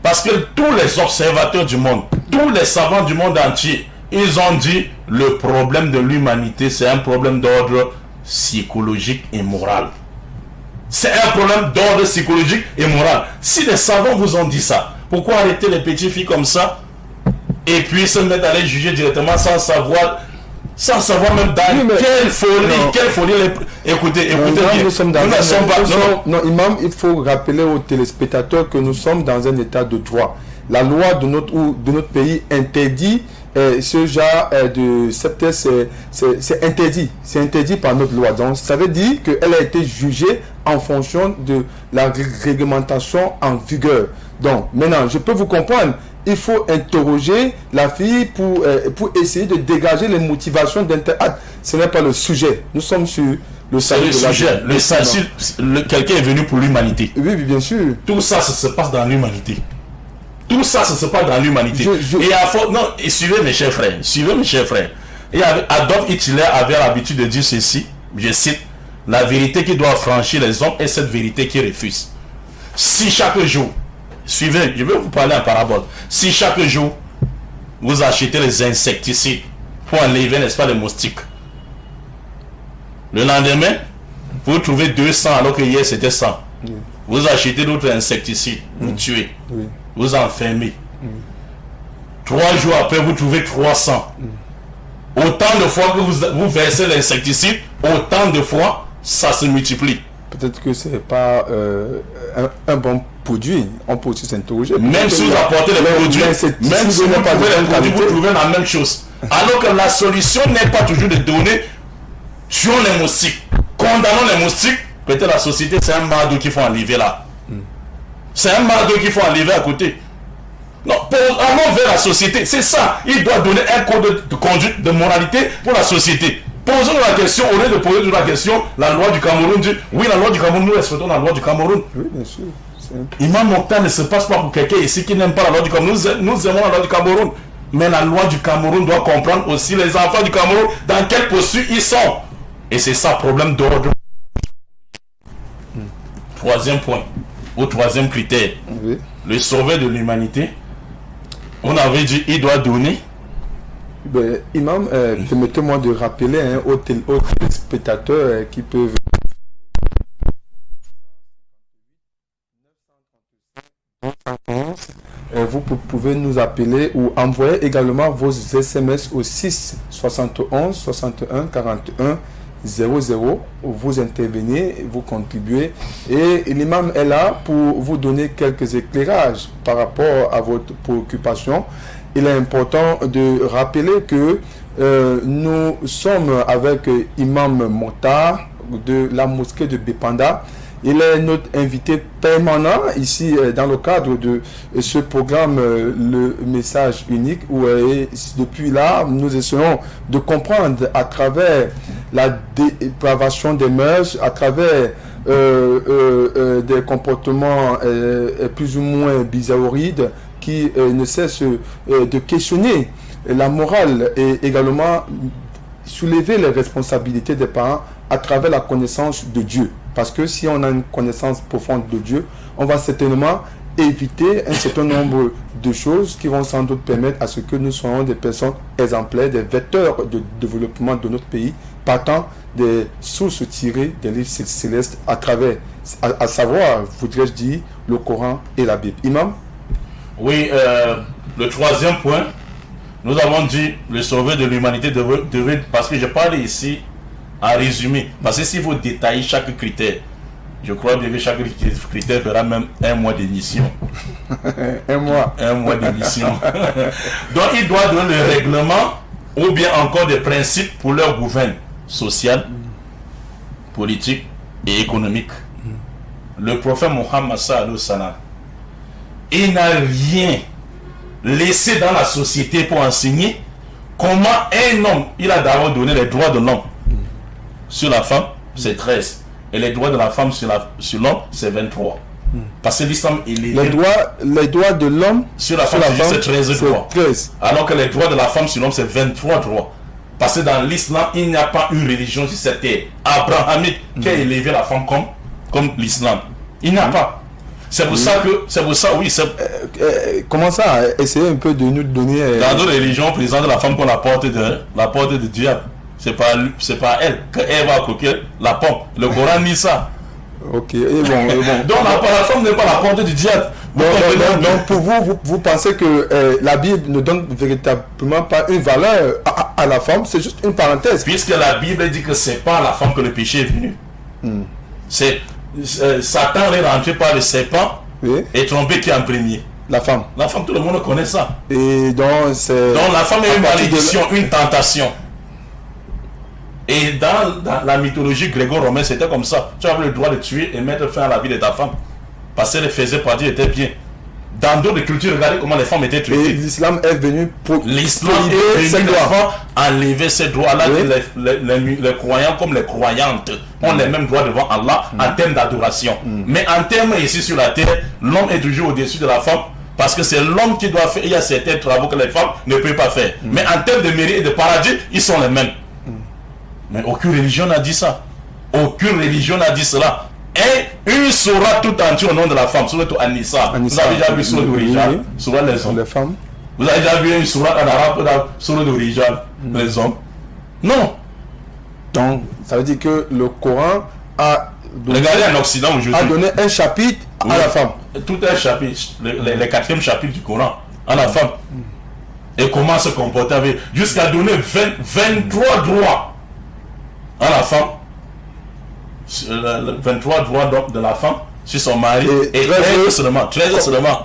parce que tous les observateurs du monde, tous les savants du monde entier, ils ont dit le problème de l'humanité, c'est un problème d'ordre psychologique et moral. C'est un problème d'ordre psychologique et moral. Si les savants vous ont dit ça, pourquoi arrêter les petites filles comme ça et puis se mettre à les juger directement sans savoir même dans quelle folie écoutez bien. Nous sommes non, Imam, il faut rappeler aux téléspectateurs que nous sommes dans un état de droit. La loi de notre pays interdit ce genre de secteur, c'est interdit. C'est interdit par notre loi. Donc, ça veut dire qu'elle a été jugée en fonction de la réglementation en vigueur. Donc, maintenant, je peux vous comprendre. Il faut interroger la fille pour essayer de dégager les motivations d'interacte. Ce n'est pas le sujet. Nous sommes sur le salut de la sujet. Quelqu'un est venu pour l'humanité. Oui, bien sûr. Tout ça, ça se passe dans l'humanité. Tout ça, ça se passe dans l'humanité. Et suivez mes chers frères. Et Adolf Hitler avait l'habitude de dire ceci, je cite, la vérité qui doit franchir les hommes est cette vérité qui refuse. Si chaque jour, suivez, je vais vous parler en parabole, si chaque jour, vous achetez les insecticides pour enlever, n'est-ce pas, les moustiques, le lendemain, vous trouvez 200 alors que hier c'était 100. Oui. Vous achetez d'autres insecticides, vous tuez. Oui. Vous enfermez. 3 jours après, vous trouvez 300. Autant de fois que vous versez l'insecticide, autant de fois, ça se multiplie. Peut-être que ce n'est pas un bon produit. On peut aussi s'interroger. Même si vous apportez les produits, même si vous trouvez les produits, vous trouvez la même chose. Alors que la solution n'est pas toujours de donner, tuons les moustiques, condamnons les moustiques. Peut-être la société, c'est un mardeau qu'il faut enlever là. C'est un mardeau qu'il faut enlever à côté. Non, allons vers la société. C'est ça. Il doit donner un code de conduite, de moralité pour la société. Posons-nous la question, au lieu de poser la question, la loi du Cameroun dit, oui, la loi du Cameroun, nous respectons la loi du Cameroun. Oui, bien sûr. Imam Mokhtar ne se passe pas pour quelqu'un ici qui n'aime pas la loi du Cameroun. Nous aimons la loi du Cameroun. Mais la loi du Cameroun doit comprendre aussi les enfants du Cameroun, dans quelle posture ils sont. Et c'est ça, problème d'ordre. Troisième point. Au troisième critère, oui. Le sauveur de l'humanité, on avait dit il doit donner. Ben, Imam, permettez-moi de rappeler aux téléspectateurs qui peuvent. Vous pouvez nous appeler ou envoyer également vos SMS au 6 71 61 41 00, vous intervenez, vous contribuez et l'imam est là pour vous donner quelques éclairages par rapport à votre préoccupation il est important de rappeler que nous sommes avec Imam Mokhtar de la mosquée de Bépanda. Il est notre invité permanent ici dans le cadre de ce programme Le Message Unique où depuis là nous essayons de comprendre à travers la dépravation des mœurs, à travers des comportements plus ou moins bizarroïdes qui ne cessent de questionner la morale et également soulever les responsabilités des parents à travers la connaissance de Dieu. Parce que si on a une connaissance profonde de Dieu, on va certainement éviter un certain nombre de choses qui vont sans doute permettre à ce que nous soyons des personnes exemplaires, des vecteurs de développement de notre pays, partant des sources tirées des livres célestes à travers, à savoir, voudrais-je dire, le Coran et la Bible. Imam? Oui, le troisième point, nous avons dit le sauveur de l'humanité devait, parce que je parle ici en résumé, parce que si vous détaillez chaque critère, je crois que chaque critère fera même un mois d'émission. Un mois d'émission. Donc il doit donner le règlement ou bien encore des principes pour leur gouvernement social, politique et économique. Le prophète Mohammed sallallahu alayhi wa sallam, il n'a rien laissé dans la société pour enseigner comment un homme, il a d'abord donné les droits de l'homme. Sur la femme, c'est 13. Et les droits de la femme sur l'homme, c'est 23. Parce que l'islam, il est... Les droits de l'homme sur la femme, c'est 13 droits. 13. Alors que les droits de la femme sur l'homme, c'est 23 droits. Parce que dans l'islam, il n'y a pas une religion sur cette terre abrahamique qui a élevé la femme comme l'islam. Il n'y a pas. C'est pour ça que, oui, comment ça? Essayez un peu de nous donner... Dans d'autres religions, on présente la femme comme la porte de diable. C'est pas elle qu'elle va croquer la pomme. Le Coran dit ça. Ok, et bon. Donc la femme n'est pas la porte du diable. Donc pour vous pensez que la Bible ne donne véritablement pas une valeur à la femme, c'est juste une parenthèse. Puisque la Bible dit que c'est pas à la femme que le péché est venu. C'est Satan est rentré par le serpent et trompé qui en premier. La femme. La femme, tout le monde connaît ça. Et donc la femme est une malédiction, une tentation. Et dans la mythologie gréco-romaine, c'était comme ça. Tu avais le droit de tuer et mettre fin à la vie de ta femme. Parce qu'elle faisait partie, elle était bien. Dans d'autres cultures, regardez comment les femmes étaient traitées. Et l'islam est venu pour enlever ces droits-là. Les croyants comme les croyantes ont les mêmes droits devant Allah en termes d'adoration. Mais en termes ici sur la terre, l'homme est toujours au-dessus de la femme. Parce que c'est l'homme qui doit faire. Il y a certains travaux que les femmes ne peuvent pas faire. Mais en termes de mérite et de paradis, ils sont les mêmes. Mais aucune religion n'a dit ça. Aucune religion n'a dit cela. Et une sourate tout entière au nom de la femme, sourate An-Nisa. Vous avez déjà vu sourate d'origine, sourate les hommes. Vous avez déjà vu une sourate en arabe, sourate d'origine, les hommes. Non. Donc, ça veut dire que le Coran a donné, regardez en Occident aujourd'hui, a donné un chapitre à la femme. Tout un chapitre, les 4e chapitre du Coran à la femme. Et comment se comporter avec, jusqu'à donner 23 droits à la femme, 23 droits de la femme sur son mari et 13 seulement.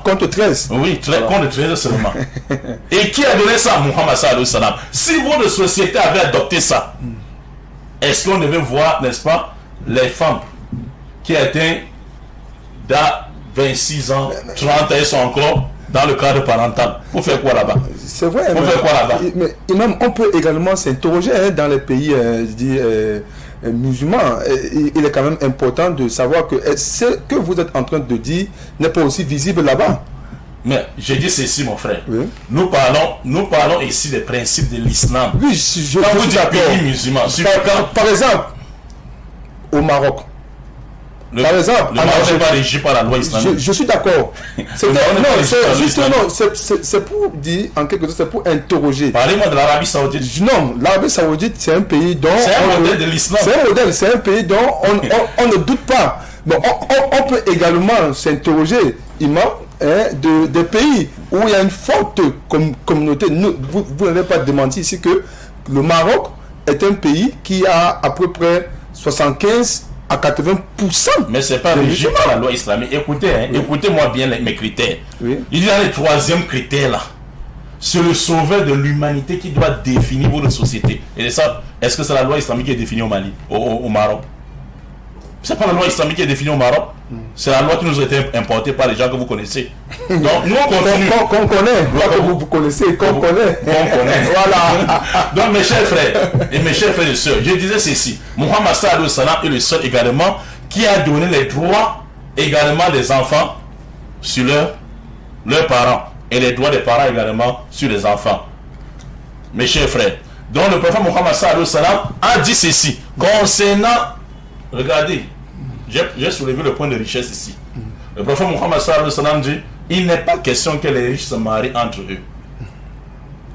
Contre 13. Oui, contre 13 seulement. Et qui a donné ça? Mohammed sallallahu alayhi wa sallam. Si votre société avait adopté ça, est-ce qu'on devait voir, n'est-ce pas, les femmes qui étaient dans 26 ans, 30 ans, sont encore dans le cadre parental? Pour faire quoi là-bas? C'est vrai. Pour faire quoi là-bas? Mais même, on peut également s'interroger dans les pays musulmans. Il est quand même important de savoir que ce que vous êtes en train de dire n'est pas aussi visible là-bas. Mais je dis ceci, mon frère. Oui. Nous parlons ici des principes de l'islam. Oui, je suis pays musulman. Par exemple, au Maroc. Par exemple, le Maroc n'est pas régi par la loi islamique. Je suis d'accord. C'est pour dire, en quelque sorte, c'est pour interroger. Parlez-moi de l'Arabie Saoudite. Non, l'Arabie Saoudite, c'est un pays dont... C'est un modèle de l'islam. C'est un modèle, c'est un pays dont on ne doute pas. Bon, on peut également s'interroger, Imam, des pays où il y a une forte communauté. Vous n'avez pas démenti ici que le Maroc est un pays qui a à peu près 75 à 80%. Mais ce n'est pas régi par la loi islamique. Écoutez, écoutez-moi bien mes critères. Oui. Il y a les 3e critères là. c'est le sauveur de l'humanité qui doit définir votre société. Et ça, est-ce que c'est la loi islamique qui est définie au Mali, au Maroc? C'est pas la loi islamique qui est définie au Maroc. C'est la loi qui nous a été importée par les gens que vous connaissez. Donc, nous, on continue. Qu'on connaît. Pas que vous connaissez, qu'on connaît. Qu'on connaît. Voilà. Donc, mes chers frères et mes chers frères et sœurs, je disais ceci. Mohammed sallallahu alayhi wa sallam est le seul également qui a donné les droits également des enfants sur leurs parents. Et les droits des parents également sur les enfants. Mes chers frères. Donc, le prophète Mohammed sallallahu alayhi wa sallam a dit ceci. Concernant, regardez, j'ai soulevé le point de richesse ici. Le prophète Mohammed sallallahu alayhi wa sallam dit, il n'est pas question que les riches se marient entre eux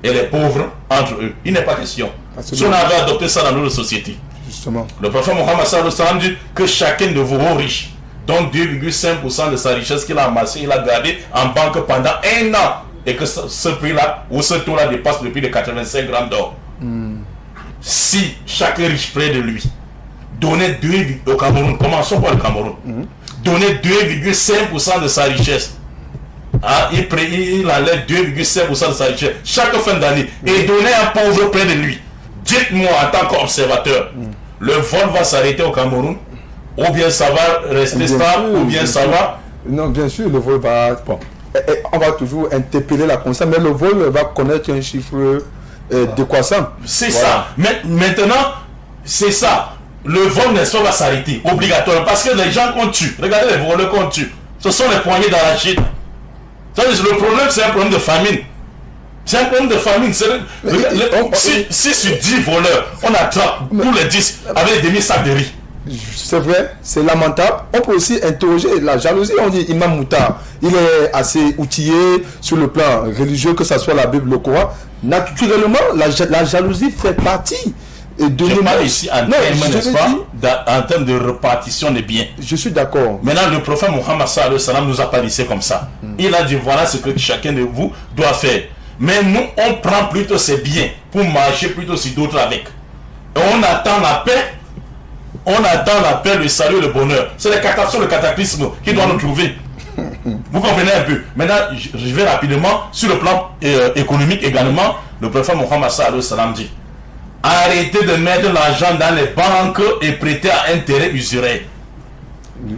et les pauvres entre eux. Il n'est pas question. Si on avait adopté ça dans notre société. Justement. Le prophète Mohammed sallallahu alayhi wa sallam dit que chacun de vos riches, donc 2,5% de sa richesse qu'il a amassé, il a gardé en banque pendant 1 an. Et que ce prix-là, ou ce taux-là dépasse le prix de 85 grammes d'or. Si chaque riche près de lui donnait 2, au Cameroun, commençons par le Cameroun, donnait 2,5% de sa richesse, il enlève 2,5% de sa richesse chaque fin d'année et donnait un pauvre près de lui. Dites-moi en tant qu'observateur, le vol va s'arrêter au Cameroun, ou bien ça va rester stable, ou bien ça va... Non, bien sûr, le vol va... Bon, on va toujours interpeller la conscience, mais le vol va connaître un chiffre décroissant. C'est ça. Mais maintenant, c'est ça. Le vol, n'est-ce pas, va s'arrêter, obligatoirement, parce que les gens qu'on tue, regardez les voleurs qu'on tue, ce sont les poignées d'arachide. Le problème, c'est un problème de famine. C'est un problème de famine. Si sur 10 voleurs, on attrape tous les 10 avec des demi-sacs de riz. C'est vrai, c'est lamentable. On peut aussi interroger la jalousie. On dit Imam Moutar, il est assez outillé sur le plan religieux, que ce soit la Bible, le Coran. Naturellement, la jalousie fait partie de je parle ici en termes de répartition des biens. Je suis d'accord. Maintenant, le prophète Mohammed sallallahu alayhi wa sallam nous a pas laissé comme ça. Il a dit voilà ce que chacun de vous doit faire. Mais nous, on prend plutôt ces biens pour marcher plutôt sur d'autres avec. Et on attend la paix. On attend la paix, le salut, le bonheur. C'est les catastrophes, le cataclysme qui doit nous trouver. Vous comprenez un peu. Maintenant, je vais rapidement sur le plan économique également. Le prophète Mohammed sallallahu alayhi wa sallam dit arrêtez de mettre l'argent dans les banques et prêter à intérêt usuraire.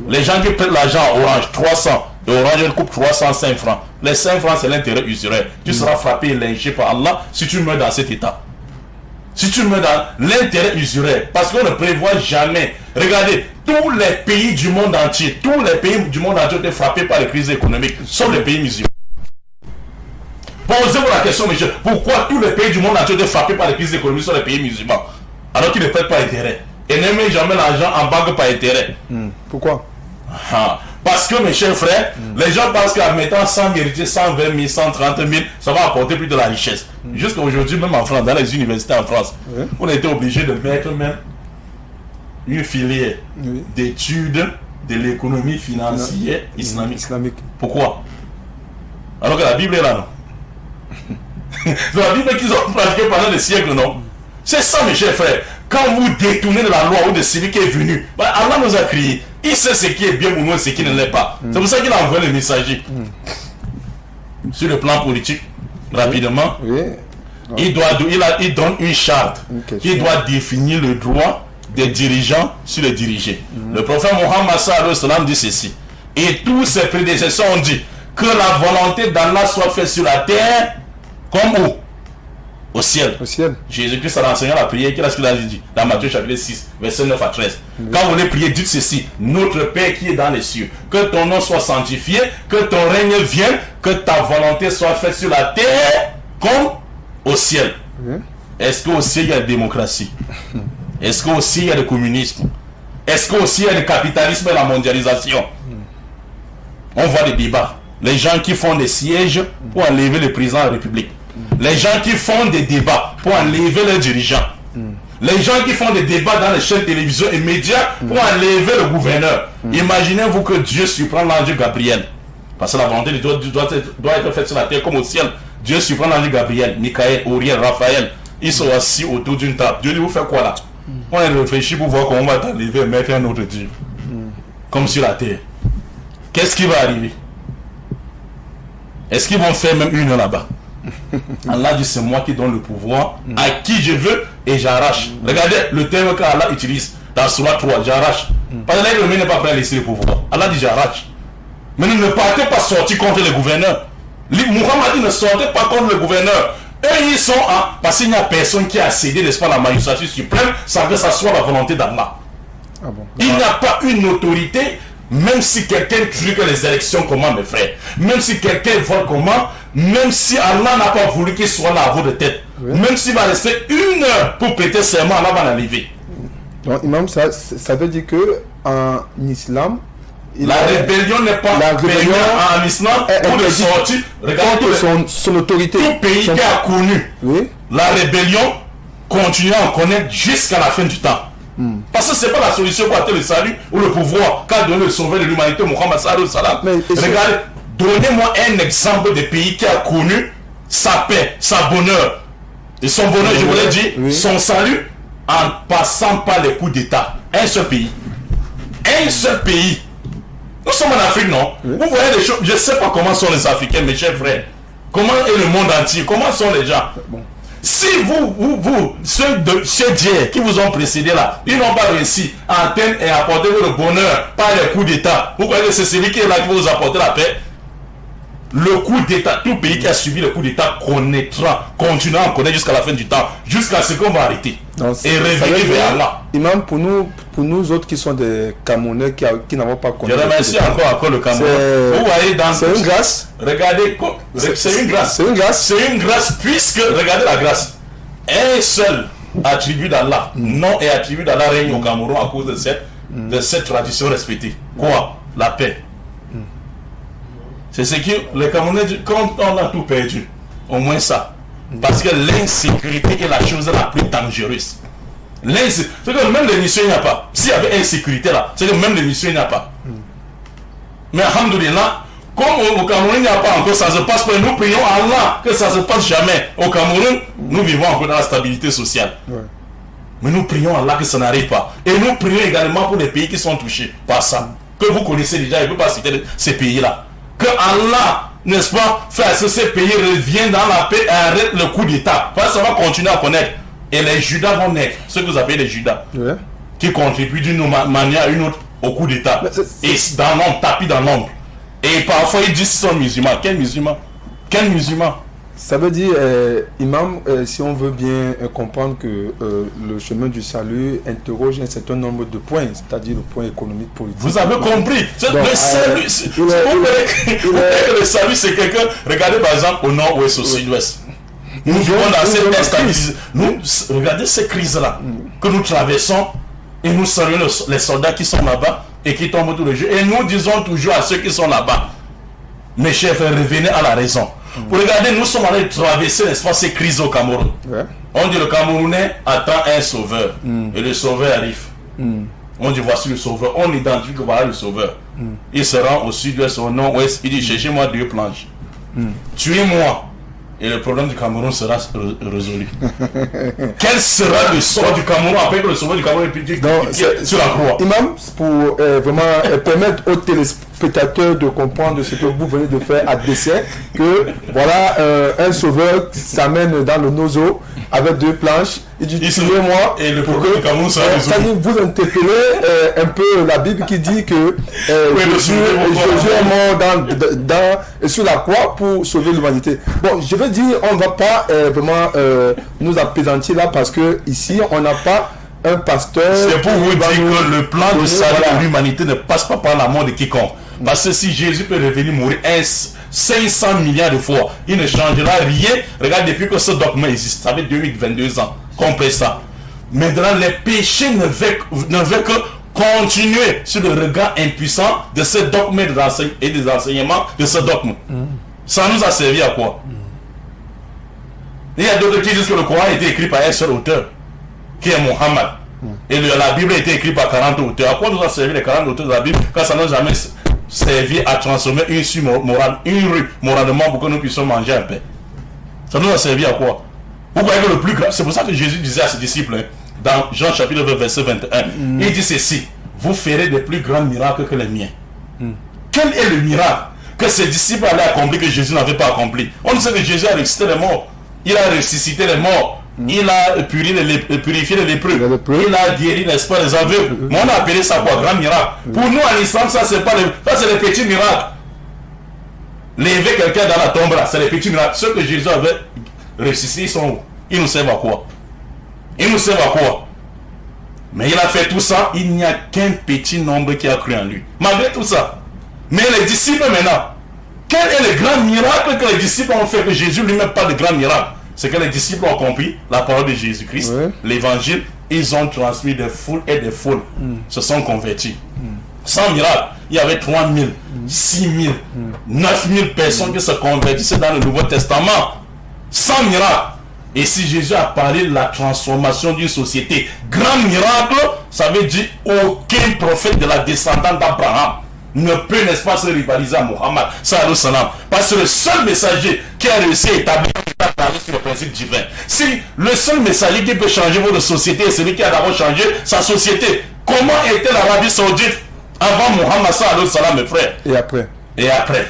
Les gens qui prêtent l'argent à Orange, 300, et Orange coupe 305 francs. Les 5 francs, c'est l'intérêt usuraire. Tu seras frappé et lynché par Allah si tu meurs dans cet état. Si tu meurs dans l'intérêt usuraire, parce qu'on ne prévoit jamais. Regardez, tous les pays du monde entier, ont été frappés par les crises économiques, sauf les pays musulmans. Posez-vous la question, monsieur, pourquoi tous les pays du monde entier ont été frappés par les crises économiques, sauf les pays musulmans, alors qu'ils ne prêtent pas intérêt et ne mettent jamais l'argent en banque par intérêt? Pourquoi? Parce que, mes chers frères, les gens pensent qu'en mettant 100 héritiers, 120 000, 130 000, ça va apporter plus de la richesse. Jusqu'à aujourd'hui, même en France, dans les universités en France, on a été obligé de mettre même une filière d'études de l'économie financière islamique. Pourquoi? Alors que la Bible est là, non? C'est la Bible qu'ils ont pratiquée pendant des siècles, non? C'est ça, mes chers frères. Quand vous détournez de la loi ou de celui qui est venu, Allah nous a crié. Il sait ce qui est bien pour nous et ce qui ne l'est pas. C'est pour ça qu'il a envoyé les messagers. Sur le plan politique, rapidement, il donne une charte qui doit définir le droit des dirigeants sur les dirigés. Le prophète Mohammed sallallahu alayhi wa sallam dit ceci. Et tous ses prédécesseurs ont dit que la volonté d'Allah soit faite sur la terre comme où? Au ciel. Jésus-Christ a enseigné la prière. Qu'est-ce qu'il a dit? Dans Matthieu chapitre 6, verset 9 à 13. Quand vous voulez prier, dites ceci. Notre Père qui est dans les cieux, que ton nom soit sanctifié, que ton règne vienne, que ta volonté soit faite sur la terre comme au ciel. Est-ce qu'au ciel il y a la démocratie? Est-ce qu'au ciel il y a le communisme? Est-ce qu'au ciel il y a le capitalisme et la mondialisation? On voit des débats. Les gens qui font des sièges pour enlever le président de la République. Les gens qui font des débats pour enlever les dirigeants. Les gens qui font des débats dans les chaînes de télévision et médias pour enlever le gouverneur. Imaginez-vous que Dieu surprend l'ange Gabriel. Parce que la volonté de Dieu doit être faite sur la terre comme au ciel. Dieu surprend l'ange Gabriel, Michael, Uriel, Raphaël. Ils sont assis autour d'une table. Dieu dit, vous faites quoi là? On réfléchit pour voir comment on va t'enlever et mettre un autre Dieu. Comme sur la terre. Qu'est-ce qui va arriver? Est-ce qu'ils vont faire même une là-bas? Allah dit c'est moi qui donne le pouvoir à qui je veux et j'arrache. Regardez le terme qu'Allah utilise dans Surah 3, j'arrache. Parce que l'être humain n'est pas prêt à laisser le pouvoir. Allah dit j'arrache. Mais ne partez pas sortir contre les gouverneurs. Muhammad dit ne sortez pas contre le gouverneur. Eux ils sont parce qu'il n'y a personne qui a cédé, n'est-ce pas, la magistrature suprême sans que ça soit la volonté d'Allah. Ah bon. Il n'y a pas une autorité, même si quelqu'un truque les élections, comment mes frères, même si quelqu'un vole comment, même si Allah n'a pas voulu qu'il soit là à vous de tête, même s'il va rester 1 heure pour prêter serment, Allah va l'enlever. Donc, Imam, ça veut dire que en islam, la rébellion n'est pas rébellion en islam pour le sortir. Regardez son autorité. Tout pays qui a connu la rébellion continue à en connaître jusqu'à la fin du temps. Parce que ce n'est pas la solution pour atteindre le salut ou le pouvoir qu'a donné le sauveur de l'humanité, Muhammad sallallahu alayhi wa sallam. Regardez, donnez-moi un exemple de pays qui a connu sa paix, sa bonheur. Et son bonheur, je vous l'ai dit, son salut en passant par les coups d'État. Un seul pays. Un seul pays. Nous sommes en Afrique, non? Vous voyez les choses. Je ne sais pas comment sont les Africains, mes chers frères. Comment est le monde entier? Comment sont les gens? Si ceux d'hier qui vous ont précédé là, ils n'ont pas réussi à atteindre et à apporter le bonheur par les coups d'État. Vous croyez que c'est celui qui est là qui va vous apporter la paix? Le coup d'État, tout pays qui a subi le coup d'État continuera à connaître jusqu'à la fin du temps, jusqu'à ce qu'on va arrêter. Donc, et revenir vers Allah. Imam, pour nous autres qui sont des Camerounais qui n'avons pas connu. Je remercie encore le Cameroun. Vous voyez, c'est une grâce. Regardez, c'est une grâce. C'est une grâce. C'est une grâce puisque, regardez la grâce. Un seul attribut d'Allah, nom et attribut d'Allah règne au Cameroun à cause de cette tradition respectée. Quoi? La paix. C'est ce que les Camerounais disent, quand on a tout perdu, au moins ça. Parce que l'insécurité est la chose la plus dangereuse. C'est que même les missions, il n'y a pas. S'il y avait insécurité là, c'est que même les missions, il n'y a pas. Mais alhamdoulilah, comme au Cameroun, il n'y a pas encore, ça se passe pas. Nous prions à Allah que ça ne se passe jamais. Au Cameroun, nous vivons encore dans la stabilité sociale. Mais nous prions à Allah que ça n'arrive pas. Et nous prions également pour les pays qui sont touchés par ça. Que vous connaissez déjà, je ne peux pas citer ces pays-là. Que Allah, n'est-ce pas, fasse que ces pays reviennent dans la paix et arrêtent le coup d'État. Parce que ça va continuer à connaître. Et les Judas vont naître, ce que vous appelez les Judas, qui contribuent d'une manière à une autre au coup d'État. Et dans l'ombre, tapis dans l'ombre. Et parfois ils disent qu'ils sont musulmans. Quel musulman? Quel musulman? Ça veut dire, Imam, si on veut bien comprendre que le chemin du salut interroge un certain nombre de points, c'est-à-dire le point économique, politique. Vous avez compris. Le salut, le salut, c'est quelqu'un. Regardez par exemple au nord-ouest, au sud-ouest. Nous vivons dans cette instabilité. Regardez ces crises-là que nous traversons et nous saluons les soldats qui sont là-bas et qui tombent tous les jours. Et nous disons toujours à ceux qui sont là-bas, mes chers frères, revenez à la raison. Regardez, nous sommes allés traverser, n'est-ce pas, ces crises au Cameroun. On dit le Camerounais attend un sauveur et le sauveur arrive. On dit voici le sauveur. On identifie que voilà le sauveur. Il se rend au sud-ouest, au nord-ouest. Il dit cherchez-moi 2 planches. Tuez-moi. Et le problème du Cameroun sera résolu. Quel sera le sort du Cameroun après que le sauveur du Cameroun est sur la croix? Imam, pour vraiment permettre aux téléspectateurs de comprendre ce que vous venez de faire à décès, que voilà, un sauveur s'amène dans le nozo avec 2 planches. Il dit tuez-moi. Et le problème du Cameroun sera résolu. Vous interpellez un peu la Bible qui dit que Jésus est mort sur la croix pour sauver l'humanité. Bon, je veux dire, on ne va pas vraiment nous apaisantir là parce que ici on n'a pas un pasteur. C'est pour vous dire que le plan de salut de l'humanité ne passe pas par la mort de quiconque. Parce que si Jésus peut revenir mourir 500 milliards de fois, il ne changera rien. Regarde, depuis que ce dogme existe, ça fait 22 ans qu'on fait ça. Maintenant, les péchés ne veulent que continuer sur le regard impuissant de ce dogme et des enseignements de ce dogme. Ça nous a servi à quoi? Il y a d'autres qui disent que le Coran a été écrit par un seul auteur, qui est Mohammed. Et la Bible a été écrite par 40 auteurs. À quoi nous a servi les 40 auteurs de la Bible quand ça n'a jamais servi à transformer une rue moralement pour que nous puissions manger un pain? Ça nous a servi à quoi? Vous voyez que le plus grave, c'est pour ça que Jésus disait à ses disciples, dans Jean chapitre 20, verset 21, il dit ceci: vous ferez des plus grands miracles que les miens. Quel est le miracle? que ses disciples allaient accomplir que Jésus n'avait pas accompli. On sait que Jésus a ressuscité les morts. Il a ressuscité les morts. Il a purifié les lépreux. Il a guéri, n'est-ce pas, les aveugles. Mais on a appelé ça quoi? Grand miracle. Pour nous, en islam, ça, c'est pas ça, c'est les petits miracles. Lever quelqu'un dans la tombe, là, c'est les petits miracles. Ceux que Jésus avait ressuscités, ils sont où? Ils nous servent à quoi? Ils nous servent à quoi? Mais il a fait tout ça, il n'y a qu'un petit nombre qui a cru en lui. Malgré tout ça. Mais les disciples maintenant, quel est le grand miracle que les disciples ont fait que Jésus lui-même pas de grand miracle? C'est que les disciples ont compris la parole de Jésus-Christ, l'évangile, ils ont transmis des foules et des foules, se sont convertis. Sans miracle, il y avait 3000, 6000, 9000 personnes qui se convertissaient dans le Nouveau Testament. Sans miracle. Et si Jésus a parlé de la transformation d'une société, grand miracle, ça veut dire aucun prophète de la descendante d'Abraham ne peut, n'est-ce pas, se rivaliser à Mohammed, salam. Parce que le seul messager qui a réussi à établir sur le principe divin. Si le seul messager qui peut changer votre société est celui qui a d'abord changé sa société, comment était l'Arabie Saoudite avant Mohammed, salam, mes frères? Et après? Et après.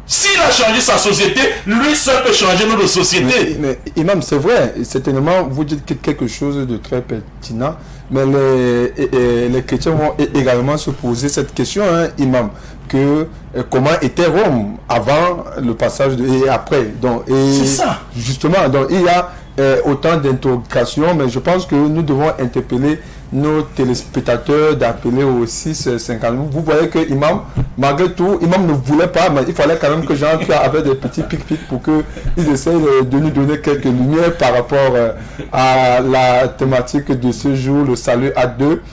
S'il a changé sa société, lui seul peut changer notre société. Mais Imam, c'est vrai, certainement, vous dites quelque chose de très pertinent, mais les chrétiens vont également se poser cette question, hein, Imam, que comment était Rome avant le passage et après. C'est ça. Justement, donc il y a autant d'interrogations, mais je pense que nous devons interpeller nos téléspectateurs d'appeler au 650. Vous voyez que Imam, malgré tout, Imam ne voulait pas, mais il fallait quand même que Jean Pierre avait des petits pics pour qu'ils essayent de nous donner quelques lumières par rapport à la thématique de ce jour, le salut à deux.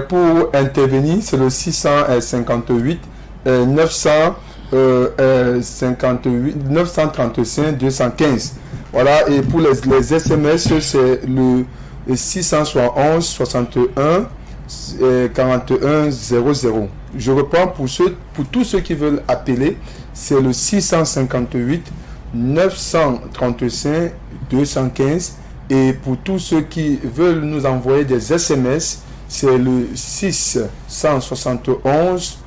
Pour intervenir, c'est le 658 935 215. Voilà, et pour les SMS, c'est le 671 61 41 00. Je reprends pour tous ceux qui veulent appeler, c'est le 658 935 215. Et pour tous ceux qui veulent nous envoyer des SMS, c'est le 671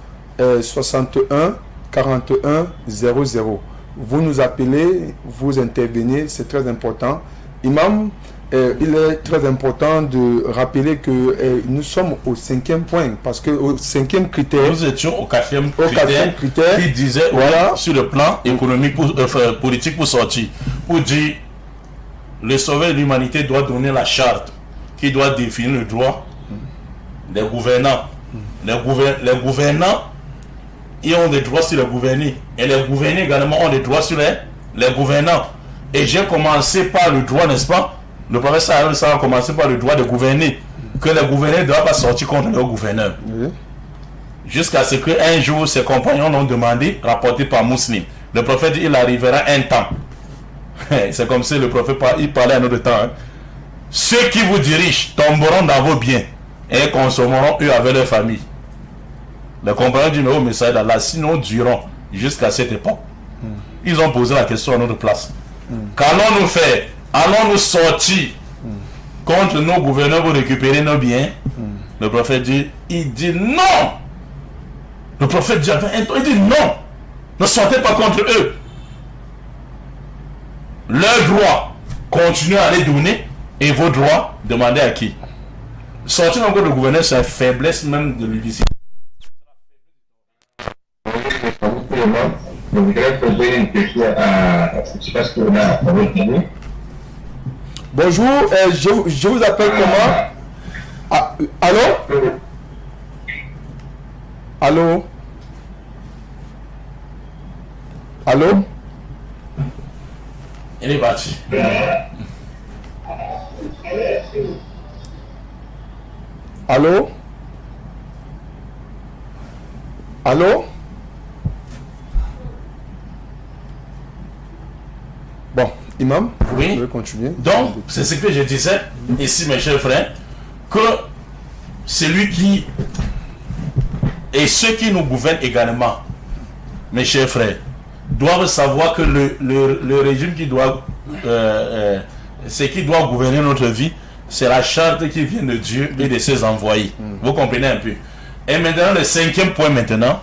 61 41 00. Vous nous appelez, vous intervenez, c'est très important. Imam, il est très important de rappeler que nous sommes au 5e point, parce que au 5e critère... Nous étions au 4e critère qui disait, voilà, sur le plan économique, politique pour sortir, pour dire, le sauveur de l'humanité doit donner la charte qui doit définir le droit des gouvernants. Les gouvernants, ils ont des droits sur les gouvernés. Et les gouvernés également ont des droits sur les gouvernants. Et j'ai commencé par le droit, n'est-ce pas? Le prophète Sallallahu a commencé par le droit de gouverner. Que les gouverneurs ne doivent pas sortir contre leurs gouverneurs. Jusqu'à ce qu'un jour, ses compagnons l'ont demandé, rapporté par Muslim. Le prophète dit, il arrivera un temps. C'est comme si le prophète il parlait à notre temps. Hein. Ceux qui vous dirigent tomberont dans vos biens et consommeront eux avec leur famille. Les compagnons du nouveau message d'Allah, sinon durant jusqu'à cette époque. Ils ont posé la question à notre place. Qu'allons-nous faire? Allons-nous sortir contre nos gouverneurs pour récupérer nos biens? Le prophète dit, il dit non. Le prophète dit, il dit non. Ne sortez pas contre eux. Leurs droits, continuez à les donner, et vos droits, demandez à qui? Sortir encore le gouverneur, c'est la faiblesse même de l'unicité. Je voudrais poser une question à... Je ne sais pas ce que vous avez. Bonjour, je vous appelle comment? Ah, allô? Allô? Allô? Il est parti. Allô? Allô? Bon, Imam, oui. Vous pouvez continuer. Donc, c'est ce que je disais ici, mes chers frères, que celui qui et ceux qui nous gouvernent également, mes chers frères, doivent savoir que le régime qui doit ce qui doit gouverner notre vie, c'est la charte qui vient de Dieu et de ses envoyés. Vous comprenez un peu. Et maintenant, le 5e point maintenant,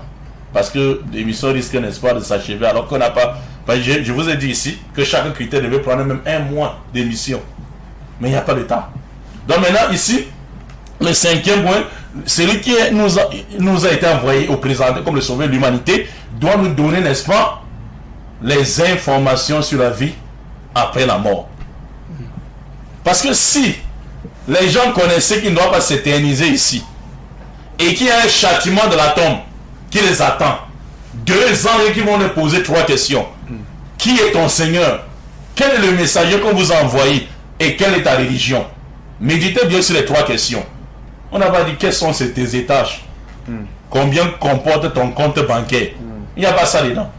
parce que l'émission risque, n'est-ce pas, de s'achever alors qu'on n'a pas... Je vous ai dit ici que chaque critère devait prendre même un mois d'émission. Mais il n'y a pas de temps. Donc maintenant, ici, le 5e point, celui qui nous a été envoyé au président comme le sauveur de l'humanité doit nous donner, n'est-ce pas, les informations sur la vie après la mort. Parce que si les gens connaissaient qu'ils ne doivent pas s'éterniser ici et qu'il y a un châtiment de la tombe qui les attend, 2 ans et qui vont leur poser 3 questions. Qui est ton Seigneur? Quel est le messager qu'on vous a envoyé? Et quelle est ta religion? Méditez bien sur les 3 questions. On n'a pas dit quels sont tes étages. Combien comporte ton compte bancaire? Il n'y a pas ça dedans.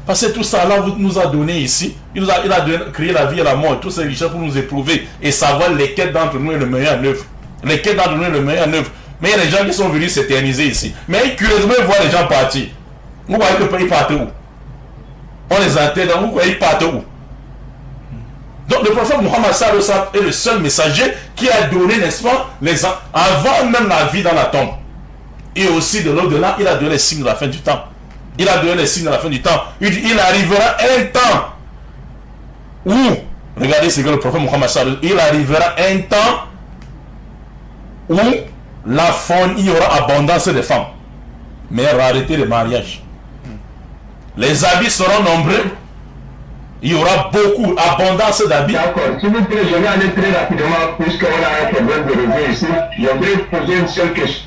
Parce que tout ça là nous a donné ici. Il a créé la vie et la mort, toutes ces richesses pour nous éprouver et savoir lesquels d'entre nous est le meilleur en œuvre. Lesquels d'entre nous est le meilleur en œuvre. Mais il y a des gens qui sont venus s'éterniser ici. Mais curieusement, ils voient les gens partir. Vous voyez qu'ils partent où? On les enterre, donc vous voyez qu'ils partent où? Donc le prophète Mohammed sallallahu alayhi wa sallam est le seul messager qui a donné, n'est-ce pas, avant même la vie dans la tombe. Et aussi de l'au-delà, il a donné les signes de la fin du temps. Il a donné les signes de la fin du temps. Il arrivera un temps où, regardez ce que le prophète Mohammed sallallahu alayhi wa sallam, il arrivera un temps où il y aura abondance de femmes, mais rareté de mariage. Les habits seront nombreux. Il y aura beaucoup, abondance d'habits. D'accord. S'il vous plaît, je vais aller très rapidement, puisqu'on a un problème de réseau ici. Je vais poser une seule question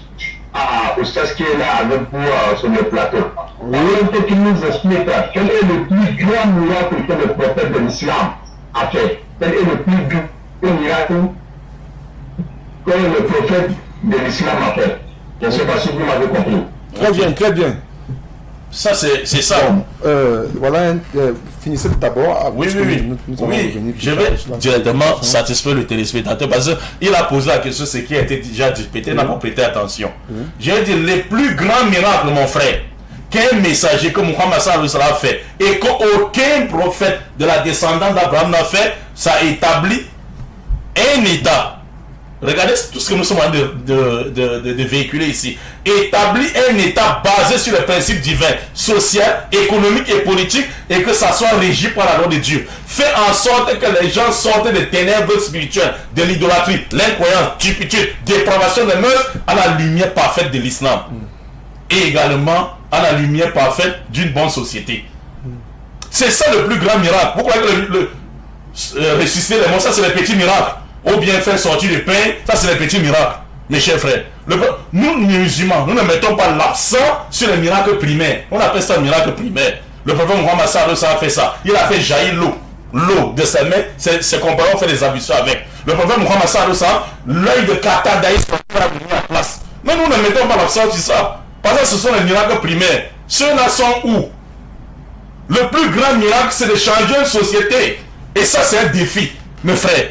au stage qui est là avec vous sur le plateau. Il faut qu'il nous explique quel est le plus grand miracle que le prophète de l'islam a fait. Quel est le plus grand miracle que le prophète de l'islam a fait. Je ne sais pas si vous m'avez compris. Très bien, très bien. Ça, c'est ça. Voilà, finissez d'abord. Oui, je vais directement satisfaire le téléspectateur parce qu'il a posé la question, ce qui a été déjà discuté, n'a pas prêté attention. Je vais dire, les plus grands miracles, mon frère, qu'un messager que Muhammad sallallahu alayhi wa sallam a fait et qu'aucun prophète de la descendance d'Abraham n'a fait, ça a établi un état. Regardez tout ce que nous sommes en train de véhiculer ici. Établir un État basé sur les principes divins, social, économique et politique, et que ça soit régi par la loi de Dieu. Fait en sorte que les gens sortent des ténèbres spirituelles, de l'idolâtrie, l'incroyance, turpitude, dépravation des mœurs, à la lumière parfaite de l'islam. Et également à la lumière parfaite d'une bonne société. C'est ça le plus grand miracle. Vous croyez que ressusciter les morts, ça c'est le petit miracle? Ou bien faire sortir le pain, ça c'est les petits miracles, mes chers frères. Nous, musulmans, nous ne mettons pas l'accent sur les miracles primaires. On appelle ça miracle primaire. Le prophète Mohammed sallallahu alayhi wa sallam a fait ça. Il a fait jaillir l'eau de ses mains. Ses compagnons ont fait des ablutions avec. Le prophète Mohammed sallallahu alayhi wa sallam, l'œil de Qatar d'Aïs a mis en place. Mais nous ne mettons pas l'accent sur ça. Parce que ce sont les miracles primaires. Ceux-là sont où? Le plus grand miracle, c'est de changer une société. Et ça, c'est un défi, mes frères.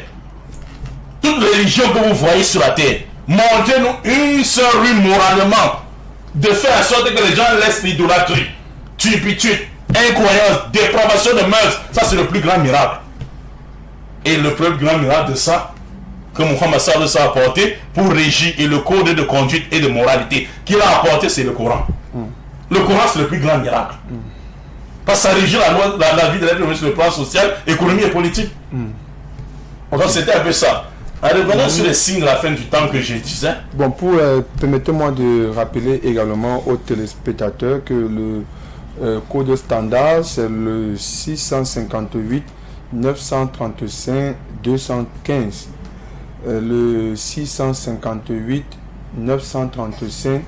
Toute religion que vous voyez sur la terre, montrez-nous une seule rue moralement, de faire en sorte que les gens laissent l'idolâtrie, turpitude, incroyance, dépravation de mœurs. Ça, c'est le plus grand miracle. Et le plus grand miracle de ça, que Muhammad sallallahu alayhi wa sallam a apporté pour régir, et le code de conduite et de moralité qu'il a apporté, c'est le Coran. Le Coran, c'est le plus grand miracle. Parce que ça régit la vie de l'être humain sur le plan social, économique et politique. Donc, c'était un peu ça. Alors, revenons sur les signes de la fin du temps que je disais. Bon, permettez-moi de rappeler également aux téléspectateurs que le code standard, c'est le 658 935 215. Le 658 935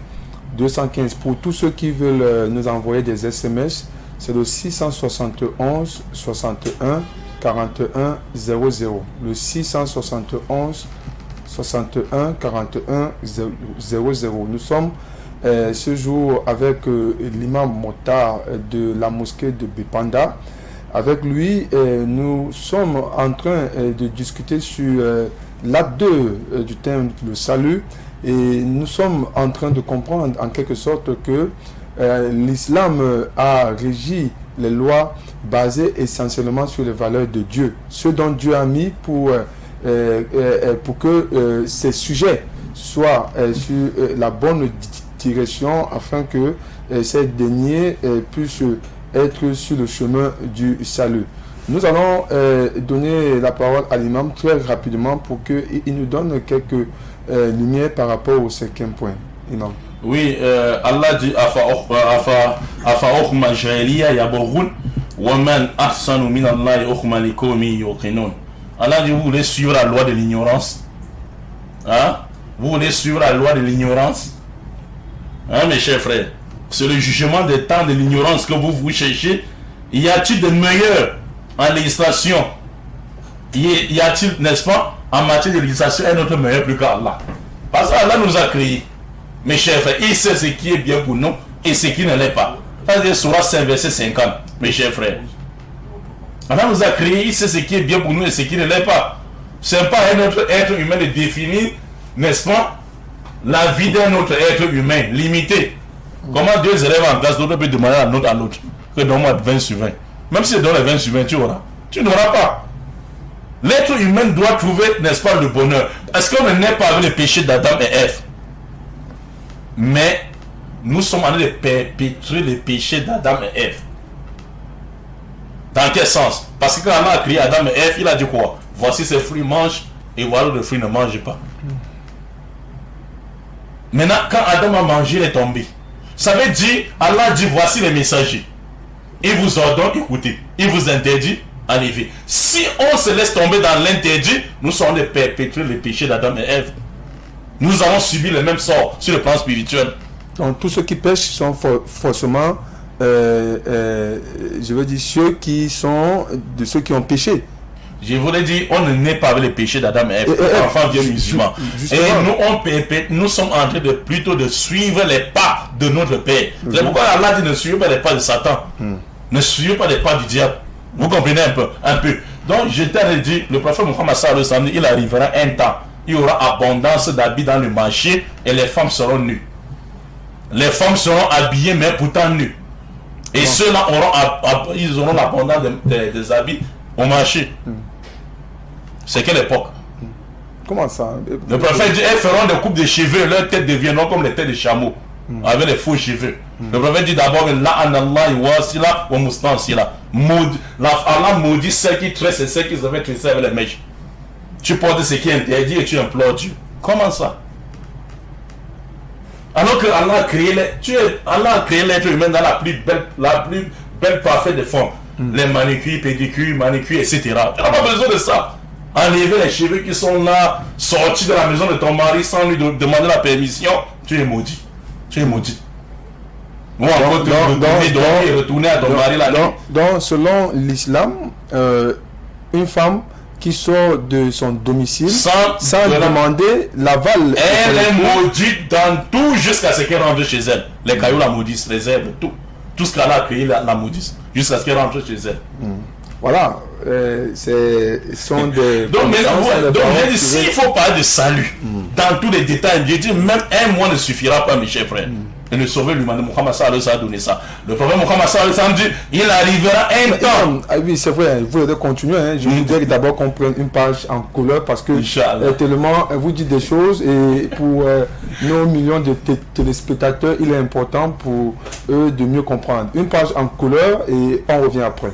215. Pour tous ceux qui veulent nous envoyer des SMS, c'est le 671 61 41 00. Le 671 61 41 00. Nous sommes ce jour avec l'imam Mokhtar de la mosquée de Bipanda. Avec lui, nous sommes en train de discuter sur l'acte 2 du thème le salut, et nous sommes en train de comprendre en quelque sorte que l'islam a régi les lois basées essentiellement sur les valeurs de Dieu, ce dont Dieu a mis pour que ces sujets soient sur la bonne direction, afin que ces derniers puissent être sur le chemin du salut. Nous allons donner la parole à l'imam très rapidement pour qu'il nous donne quelques lumières par rapport au 5e point. Imam. Oui, Allah dit afa hukma jahiliya yabghun wa man ahsanu min Allah hukma liqawmin yuqinun. Allah dit, vous voulez suivre la loi de l'ignorance? Hein? Vous voulez suivre la loi de l'ignorance? Hein, mes chers frères? C'est le jugement des temps de l'ignorance que vous cherchez. Y a-t-il de meilleur en législation? Y a-t-il, n'est-ce pas, en matière de législation, un autre meilleur plus qu'Allah? Parce qu'Allah nous a créés. Mes chers frères, il sait ce qui est bien pour nous et ce qui ne l'est pas. C'est Surah 5, verset 50, mes chers frères. Allah nous a créés, il sait ce qui est bien pour nous et ce qui ne l'est pas. Ce n'est pas un autre être humain de définir, n'est-ce pas, la vie d'un autre être humain, limité. Comment Dieu se lève en classe, l'autre peut demander à l'autre que donne-moi 20 sur 20. Même si tu donnes les 20 sur 20, tu auras. Tu n'auras pas. L'être humain doit trouver, n'est-ce pas, le bonheur. Est-ce qu'on ne naît pas avec le péché d'Adam et Ève? Mais nous sommes en train de perpétrer le péché d'Adam et Ève. Dans quel sens? Parce que quand Allah a créé Adam et Ève, il a dit quoi? Voici ces fruits, mange, et voilà le fruit, ne mange pas. Maintenant, quand Adam a mangé, il est tombé. Ça veut dire, Allah dit, voici les messagers. Il vous ordonne, écoutez. Il vous interdit, enlevez. Si on se laisse tomber dans l'interdit, nous sommes de perpétrer le péché d'Adam et Ève. Nous allons subir le même sort sur le plan spirituel. Donc tous ceux qui pêchent sont forcément, je veux dire, ceux qui ont péché. Je voulais dire, on ne naît pas avec le péché d'Adam et Ève. Enfant vieux musulman. Et nous sommes en train plutôt de suivre les pas de notre Père. C'est pourquoi Allah dit ne suivez pas les pas de Satan. Ne suivez pas les pas du diable. Vous comprenez un peu. Donc je t'ai dit, le prophète Muhammad sallallahu alayhi wa sallam, il arrivera un temps. Il y aura abondance d'habits dans le marché et les femmes seront nues. Les femmes seront habillées mais pourtant nues. Et ceux-là auront l'abondance des habits au marché. C'est quelle époque? Comment ça? Le prophète dit, elles feront des coupes de cheveux, leurs têtes deviendront comme les têtes de chameaux, avec les faux cheveux. Le prophèt dit d'abord, Allah maudit celles qui tressent et celles qui se fait tresser avec les mèches. Tu portes ce qui est interdit et tu implores Dieu. Comment ça? Alors que Allah a créé l'être humain dans la plus belle parfaite des formes. Les manicures, pédicures, manicures, etc. Tu n'as pas besoin de ça. Enlever les cheveux qui sont là, sortir de la maison de ton mari sans lui demander la permission, tu es maudit. Tu es maudit. Ou encore retourner à ton mari la nuit. Donc, selon l'islam, une femme qui sort de son domicile sans demander l'aval. Elle est maudite dans tout jusqu'à ce qu'elle rentre chez elle. Les cailloux la maudissent, les herbes, tout. Tout ce qu'elle a créé la maudissent jusqu'à ce qu'elle rentre chez elle. Voilà. Sont des. Donc, s'il faut parler de salut, dans tous les détails, je dis même un mois ne suffira pas, mes chers frères. Et le sauver l'humanité. Muhammad sallallahu alayhi wa sallam a donné ça. Le prophète Muhammad sallallahu alayhi wa sallam dit, il arrivera un temps. Ah oui, c'est vrai, vous devez continuer. Je voudrais d'abord qu'on prenne une page en couleur parce que tellement vous dites des choses et pour nos millions de téléspectateurs, il est important pour eux de mieux comprendre. Une page en couleur et on revient après.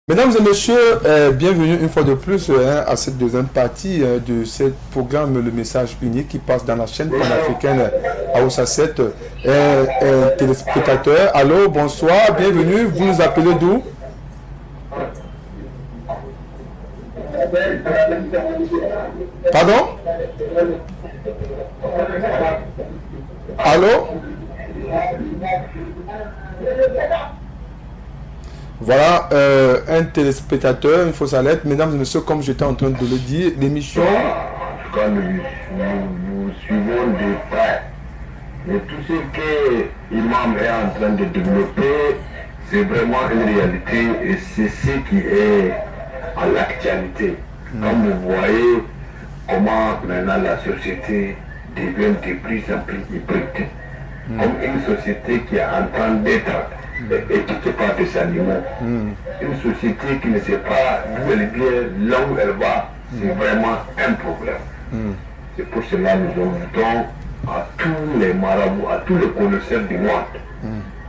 Mesdames et messieurs, bienvenue une fois de plus à cette deuxième partie de ce programme Le Message Unique qui passe dans la chaîne panafricaine Aoussa 7. Téléspectateurs, allô, bonsoir, bienvenue, vous nous appelez d'où? Pardon? Allô? Voilà, un téléspectateur, une fausse alerte. Mesdames et messieurs, comme j'étais en train de le dire, l'émission... Quand nous suivons de près, mais tout ce que l'imam est en train de développer, c'est vraiment une réalité et c'est ce qui est à l'actualité. Quand vous voyez comment maintenant la société devient de plus en plus hybride, comme une société qui est en train d'être équipée par des animaux, une société qui ne sait pas d'où elle vient, là où elle va, c'est vraiment un problème. C'est pour cela que nous invitons à tous les marabouts, à tous les connaisseurs du monde,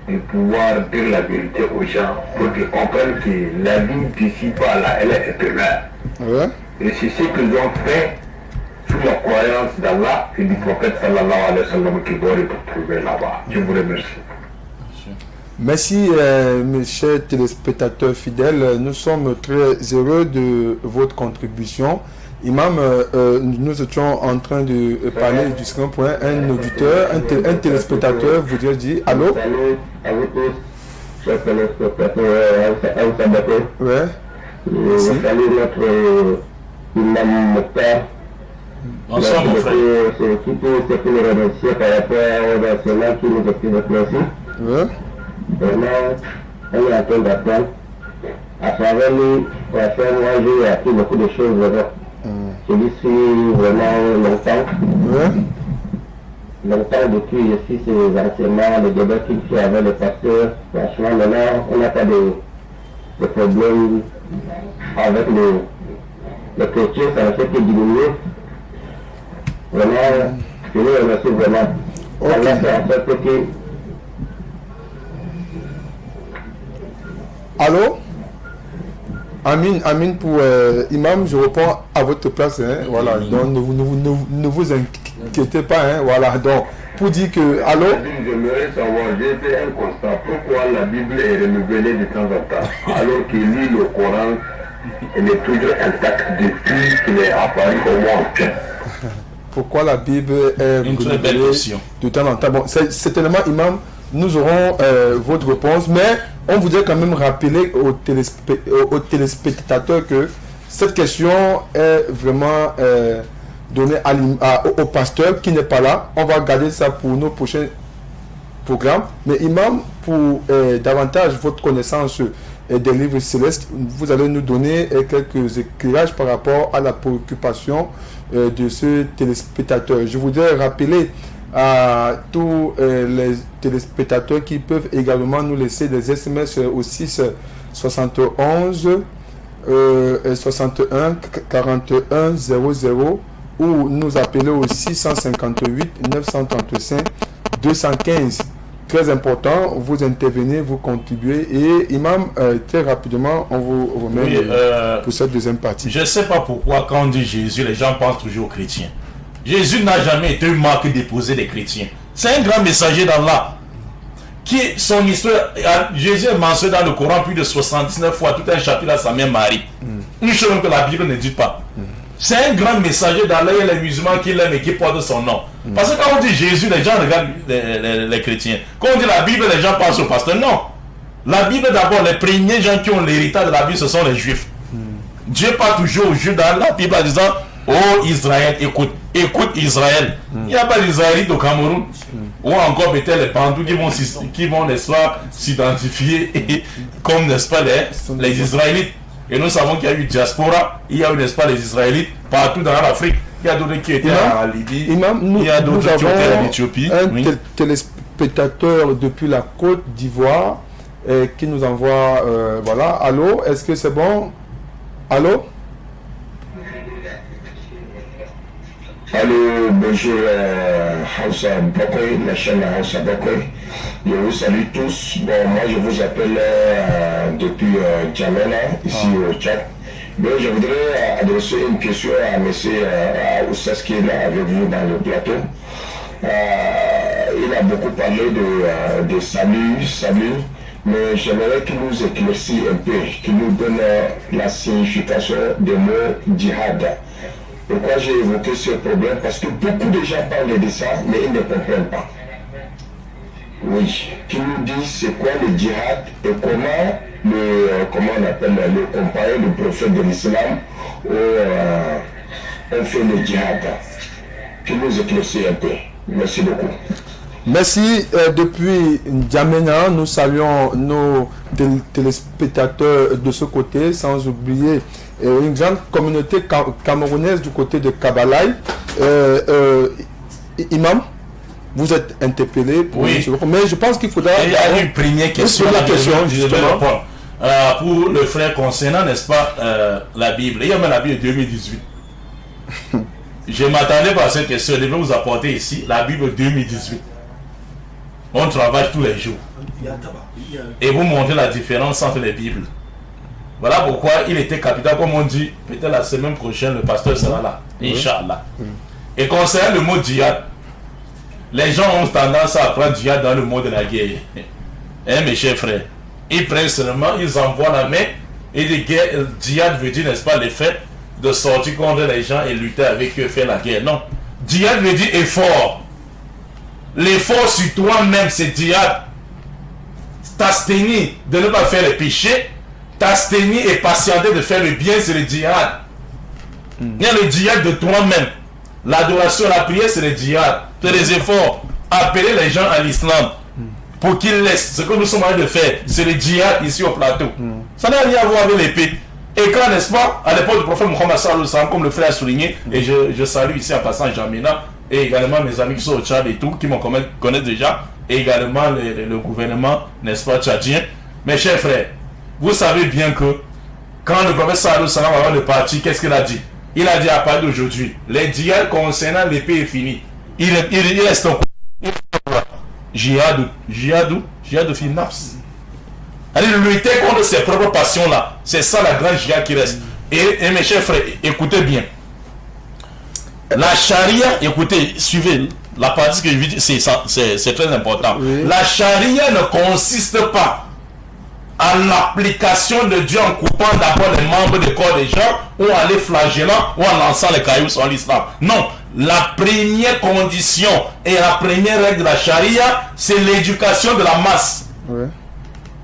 de pouvoir dire la vérité aux gens pour qu'ils comprennent que la vie d'ici par là, elle est éphémère. Ouais. Et c'est ce qu'ils ont fait sous la croyance d'Allah et du prophète sallallahu alayhi wa sallam qui doit être trouvé là-bas. Je vous remercie. Merci, mes chers téléspectateurs fidèles. Nous sommes très heureux de votre contribution. Imam, nous étions en train de parler du second point. Un auditeur, un téléspectateur voudrait dire allô? Salut à vous tous, chers téléspectateurs, Ouais. je salue notre imam Mokhtar. Bonsoir mon frère. C'est surtout ce que nous remercions par rapport aux enseignants qui nous ont pris notre merci. Ouais. Vraiment, on est en train d'apprendre. À travers nous, franchement, moi j'ai appris beaucoup de choses vraiment. Je l'ai suivi vraiment longtemps. Ouais. Longtemps depuis je suis ces enseignements, les débats qu'il fait avec les pasteurs. Franchement, maintenant, on n'a pas de problème avec les chrétiens, ça ne fait que diminuer. Vraiment, je les remercie vraiment. Ok. Allah fait en sorte que Allô? Amin pour Imam, je reprends à votre place. Hein, voilà, donc ne vous inquiétez pas. Hein, voilà, donc pour dire que. Allô? J'aimerais savoir, j'ai fait un constat. Pourquoi la Bible est renouvelée de temps en temps alors qu'il lit le Coran, elle est toujours intacte depuis qu'il est apparu au monde. Pourquoi la Bible est Une très belle renouvelée question. de temps en temps? Bon, c'est tellement Imam, nous aurons votre réponse, mais on voudrait quand même rappeler aux téléspectateurs que cette question est vraiment donnée au pasteur qui n'est pas là. On va garder ça pour nos prochains programmes. Mais Imam, pour davantage votre connaissance des livres célestes, vous allez nous donner quelques éclairages par rapport à la préoccupation de ce téléspectateur. Je voudrais rappeler à tous les téléspectateurs qui peuvent également nous laisser des SMS au 6 71 61 41 00 ou nous appeler au 658 935 215. Très important, vous intervenez, vous contribuez et Imam, très rapidement, on vous remet pour cette deuxième partie. Je ne sais pas pourquoi quand on dit Jésus, les gens pensent toujours aux chrétiens. Jésus n'a jamais été une marque déposée des chrétiens. C'est un grand messager d'Allah. Son histoire, Jésus est mentionné dans le Coran plus de 79 fois, tout un chapitre à sa mère Marie. Une chose que la Bible ne dit pas. C'est un grand messager d'Allah et les musulmans qui l'aiment et qui portent son nom. Parce que quand on dit Jésus, les gens regardent les chrétiens. Quand on dit la Bible, les gens pensent au pasteur. Non. La Bible d'abord, les premiers gens qui ont l'héritage de la Bible, ce sont les Juifs. Dieu parle toujours aux Juifs dans la Bible en disant: oh Israël, écoute Israël. Il n'y a pas d'Israélites au Cameroun. Ou encore peut-être les Bandous qui vont n'est-ce pas, s'identifier comme, n'est-ce pas, les Israélites. Et nous savons qu'il y a eu diaspora, il y a eu, n'est-ce pas, les Israélites partout dans l'Afrique. Il y a d'autres qui étaient en Libye, il y a d'autres qui étaient en Éthiopie. Un téléspectateur depuis la Côte d'Ivoire qui nous envoie, voilà, allô, est-ce que c'est bon? Allô? Allô, bonjour Hausa Bokoy, la chaîne Hausa Bokoy. Je vous salue tous. Bon, moi je vous appelle depuis Djamena, ici au Tchad. Donc je voudrais adresser une question à M. Oussas qui est là avec vous dans le plateau. Il a beaucoup parlé de salut, mais j'aimerais qu'il nous éclaircisse un peu, qu'il nous donne la signification des mots djihad. Pourquoi j'ai évoqué ce problème? Parce que beaucoup de gens parlent de ça, mais ils ne comprennent pas. Oui, qui nous dit c'est quoi le djihad et comment on appelle le compagnon du prophète de l'islam on fait le djihad. Qui nous éclaircisse un peu. Merci beaucoup. Merci. Depuis N'Djamena, nous saluons nos téléspectateurs de ce côté, sans oublier une grande communauté camerounaise du côté de Kabalaï. Imam, vous êtes interpellé pour oui. Mais je pense qu'il faudra... Il y a une première question. Je vais répondre. Pour le frère concernant, n'est-ce pas, la Bible. Il y a même la Bible 2018. Je m'attendais pas à cette question. Je vais vous apporter ici la Bible 2018. On travaille tous les jours. Et vous montrez la différence entre les Bibles. Voilà pourquoi il était capital, comme on dit, peut-être la semaine prochaine, le pasteur sera là. Inch'Allah. Et concernant le mot djihad, les gens ont tendance à prendre djihad dans le mot de la guerre. Hein, mes chers frères? Ils prennent seulement, ils envoient la main, et les guerres, djihad veut dire, n'est-ce pas, le fait de sortir contre les gens et lutter avec eux, faire la guerre. Non. Djihad veut dire effort. L'effort sur toi-même, c'est djihad. T'abstenir de ne pas faire le péché, t'abstenir et patienter de faire le bien, c'est le djihad. Il y a le djihad de toi-même. L'adoration, la prière, c'est le djihad. C'est les efforts. Appeler les gens à l'islam pour qu'ils laissent ce que nous sommes en train de faire. C'est le djihad ici au plateau. Ça n'a rien à voir avec l'épée. Et quand, n'est-ce pas, à l'époque du prophète Mohammed sallallahu alayhi wa sallam, comme le frère a souligné, et je salue ici en passant Jamina, et également mes amis qui sont au Tchad et tout, qui m'en connaissent déjà, et également le gouvernement, n'est-ce pas, tchadien. Mes chers frères, vous savez bien que quand le prophète sallallahu alayhi wa sallam avant de partir, qu'est-ce qu'il a dit? Il a dit à partir d'aujourd'hui, les djihad concernant l'épée est fini. Il reste un djihad fi nafs. Allez lutter contre ses propres passions-là. C'est ça la grande djihad qui reste. Et mes chers frères, écoutez bien. La charia, écoutez, suivez la partie que je veux dire, c'est très important. Oui. La charia ne consiste pas à l'application de Dieu en coupant d'abord les membres du corps des gens, ou en les flagellant, ou en lançant les cailloux sur l'islam. Non. La première condition et la première règle de la charia, c'est l'éducation de la masse. Oui.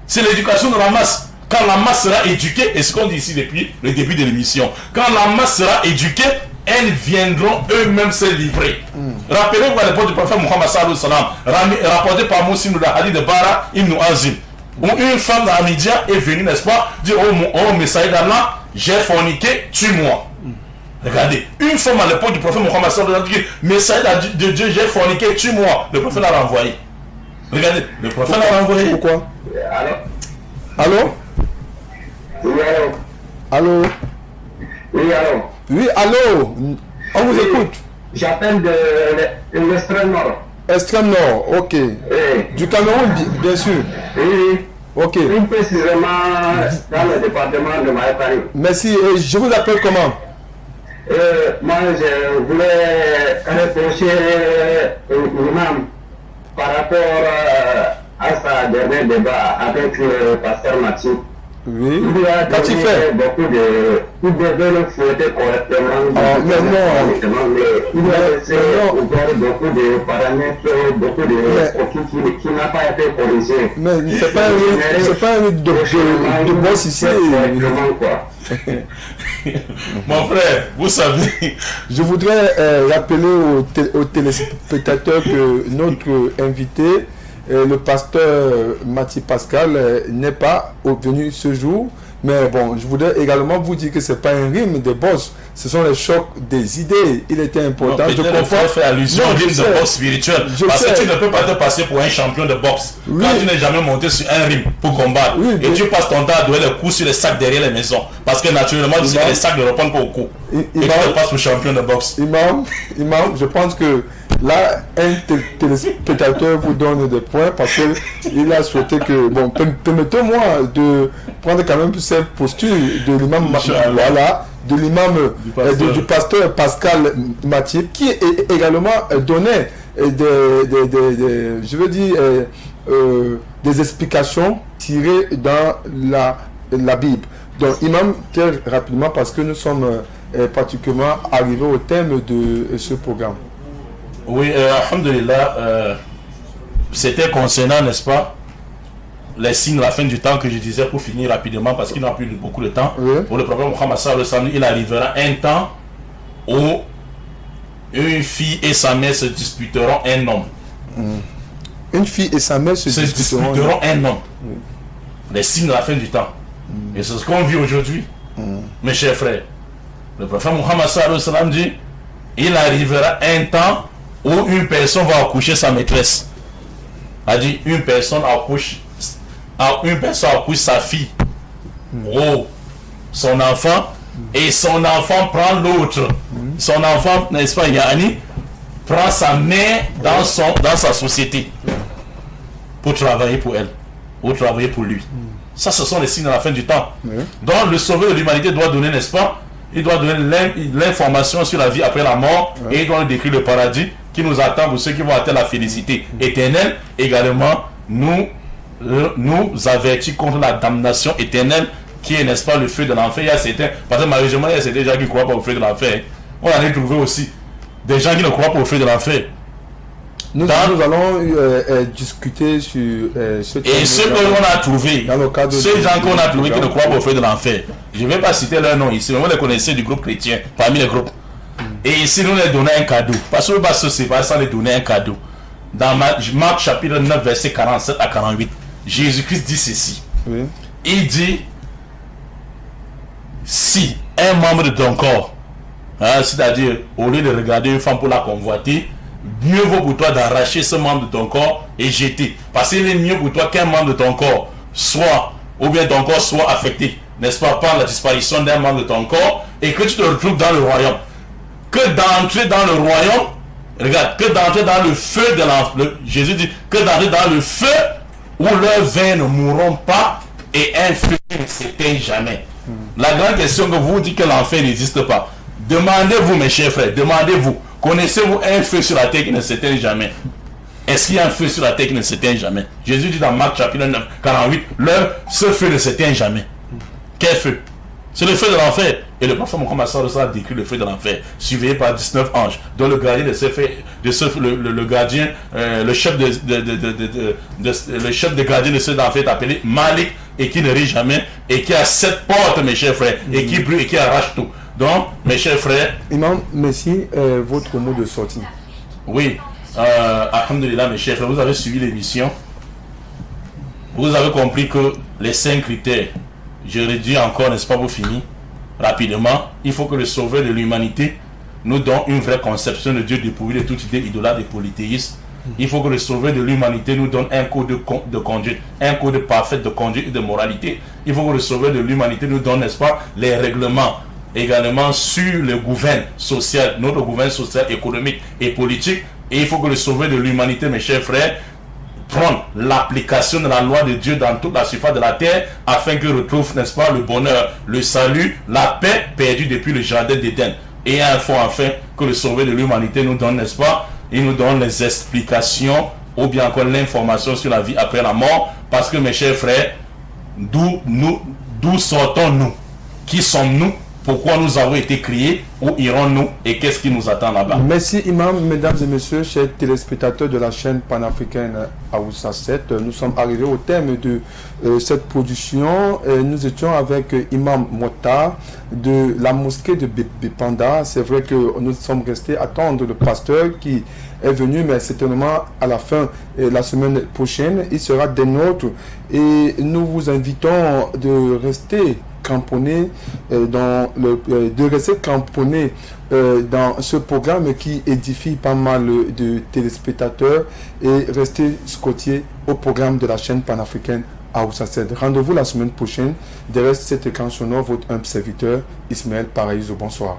C'est l'éducation de la masse. Quand la masse sera éduquée, et ce qu'on dit ici depuis le début de l'émission, quand la masse sera éduquée, elles viendront eux-mêmes se livrer. Rappelez-vous à l'époque du prophète Mohammed sallallahu alayhi wa sallam, rapporté par Moussim le hadith de Bara ibn Azim, où une femme d'Amidia est venue, n'est-ce pas, dire oh messager d'Allah, j'ai forniqué, tue-moi. Regardez, une femme à l'époque du prophète Mohammed sallallahu alayhi wa sallam dit messager de Dieu, j'ai forniqué, tue-moi. Le prophète l'a renvoyé. Regardez, le prophète l'a renvoyé. Pourquoi? Allô? Oui, allô? Allô? Oui, allô? Oui, allô? On vous écoute. J'appelle de l'extrême nord. Extrême nord, ok. Oui. Du Cameroun, bien sûr. Oui. Ok. Plus précisément dans le département de Maïpari. Merci. Et je vous appelle comment? Moi, je voulais reprocher l'imam par rapport à sa dernier débat avec le pasteur Mathieu. Oui. Qu'a-t-il fait? Il devait le fouetter correctement. Mais non. Il a laissé ouvert beaucoup de paramètres, beaucoup de qui n'a pas été corrigé. Mais c'est pas un de boss ici. Mon frère, vous savez. Je voudrais rappeler aux téléspectateurs que notre invité, le pasteur Mathieu Pascal, n'est pas venu ce jour. Mais bon, je voudrais également vous dire que ce n'est pas un rime de boss, ce sont les chocs des idées. Il était important. Non, je comprends. Faire allusion au rime de boxe spirituel. Parce que tu ne peux pas te passer pour un champion de boxe. Oui. Quand tu n'es jamais monté sur un rime pour combattre. Oui, et tu passes ton temps à donner les coups sur les sacs derrière les maisons. Parce que naturellement, tu sais que les sacs ne répondent pas au coup. Et tu te passes pour champion de boxe. Imam, je pense que là, un téléspectateur vous donne des points parce qu'il a souhaité que... Bon, permettez-moi de prendre quand même cette posture de l'imam, voilà, de l'imam du pasteur Pascal Mathieu, qui est également donné des explications tirées dans la Bible. Donc, imam, très rapidement, parce que nous sommes particulièrement arrivés au thème de ce programme. Oui, alhamdulillah, c'était concernant, n'est-ce pas, les signes de la fin du temps que je disais pour finir rapidement parce qu'il n'a plus beaucoup de temps. Oui. Pour le prophète Mohammed sallallahu alayhi wa sallam, il arrivera un temps où une fille et sa mère se disputeront un homme. Une fille et sa mère se disputeront un homme. Les signes de la fin du temps. Et c'est ce qu'on vit aujourd'hui. Mes chers frères, le prophète Mohammed sallallahu alayhi wa sallam dit, il arrivera un temps où une personne va accoucher sa maîtresse. A dit, une personne accouche sa fille, son enfant, et son enfant prend l'autre. Son enfant, n'est-ce pas, Yani, prend sa mère dans sa société pour travailler pour elle, ou travailler pour lui. Ça, ce sont les signes de la fin du temps. Donc, le sauveur de l'humanité doit donner, n'est-ce pas, il doit donner l'information sur la vie après la mort, et il doit nous décrire le paradis qui nous attend pour ceux qui vont atteindre la félicité éternelle. Également, nous avertit contre la damnation éternelle qui est, n'est-ce pas, le feu de l'enfer. Il y a certains, parce que malheureusement, il y a certains gens qui ne croient pas au feu de l'enfer. On en a trouvé aussi des gens qui ne croient pas au feu de l'enfer. Nous allons discuter sur ce et ceux qu'on a trouvés, ces gens qu'on a trouvés qui ne croient pas au feu de l'enfer, je ne vais pas citer leur nom ici, mais vous les connaissez du groupe chrétien, parmi les groupes. Et ici, nous les donnons un cadeau. Parce que nous ne pouvons pas sans les donner un cadeau. Dans Marc chapitre 9, verset 47 à 48, Jésus-Christ dit ceci. Il dit, si un membre de ton corps, c'est-à-dire au lieu de regarder une femme pour la convoiter, mieux vaut pour toi d'arracher ce membre de ton corps et jeter. Parce qu'il est mieux pour toi qu'un membre de ton corps soit affecté, n'est-ce pas, par la disparition d'un membre de ton corps et que tu te retrouves dans le royaume. Que d'entrer dans le royaume, regarde, que d'entrer dans le feu de l'enfer. Jésus dit que d'entrer dans le feu où leurs veines ne mourront pas et un feu qui ne s'éteint jamais. La grande question que vous dites que l'enfer n'existe pas. Demandez-vous, mes chers frères, demandez-vous, connaissez-vous un feu sur la terre qui ne s'éteint jamais? Est-ce qu'il y a un feu sur la terre qui ne s'éteint jamais? Jésus dit dans Marc chapitre 9, 48, ce feu ne s'éteint jamais. Quel feu? C'est le feu de l'enfer. Et le prophète Mohammed sallallahu alayhi wa sallam décrit le feu de l'enfer, surveillé par 19 anges, dont le gardien le chef de gardien de ceux d'enfer est appelé Malik, et qui ne rit jamais, et qui a 7 portes, mes chers frères, et qui brûle et qui arrache tout. Donc, mes chers frères... Imam, merci, votre mot de sortie. Oui, alhamdulillah, mes chers frères, vous avez suivi l'émission. Vous avez compris que les 5 critères, je redis encore, n'est-ce pas, pour finir rapidement, il faut que le sauveur de l'humanité nous donne une vraie conception de Dieu dépourvu de toute idée idolâtre et polythéiste. Il faut que le sauveur de l'humanité nous donne un code de conduite, un code parfait de conduite et de moralité. Il faut que le sauveur de l'humanité nous donne, n'est-ce pas, les règlements également sur le gouvernement social, notre gouvernement social, économique et politique. Et il faut que le sauveur de l'humanité, mes chers frères, prendre l'application de la loi de Dieu dans toute la surface de la terre afin qu'il retrouve, n'est-ce pas, le bonheur, le salut, la paix perdue depuis le jardin d'Éden. Et il faut enfin que le sauveur de l'humanité nous donne, n'est-ce pas, il nous donne les explications ou bien encore l'information sur la vie après la mort. Parce que, mes chers frères, d'où sortons-nous? Qui sommes-nous? Pourquoi nous avons été créés? Où irons-nous? Et qu'est-ce qui nous attend là-bas? Merci Imam, mesdames et messieurs, chers téléspectateurs de la chaîne panafricaine Aoussa 7. Nous sommes arrivés au terme de cette production. Nous étions avec Imam Mota de la mosquée de Bipanda. C'est vrai que nous sommes restés à attendre le pasteur qui est venu, mais certainement à la fin, la semaine prochaine, il sera des nôtres. Et nous vous invitons de rester cramponné dans ce programme qui édifie pas mal de téléspectateurs et rester scotché au programme de la chaîne panafricaine Aoussa 7. Rendez-vous la semaine prochaine. Derrière cet écran sonore, votre humble serviteur Ismaël Paraïso. Bonsoir.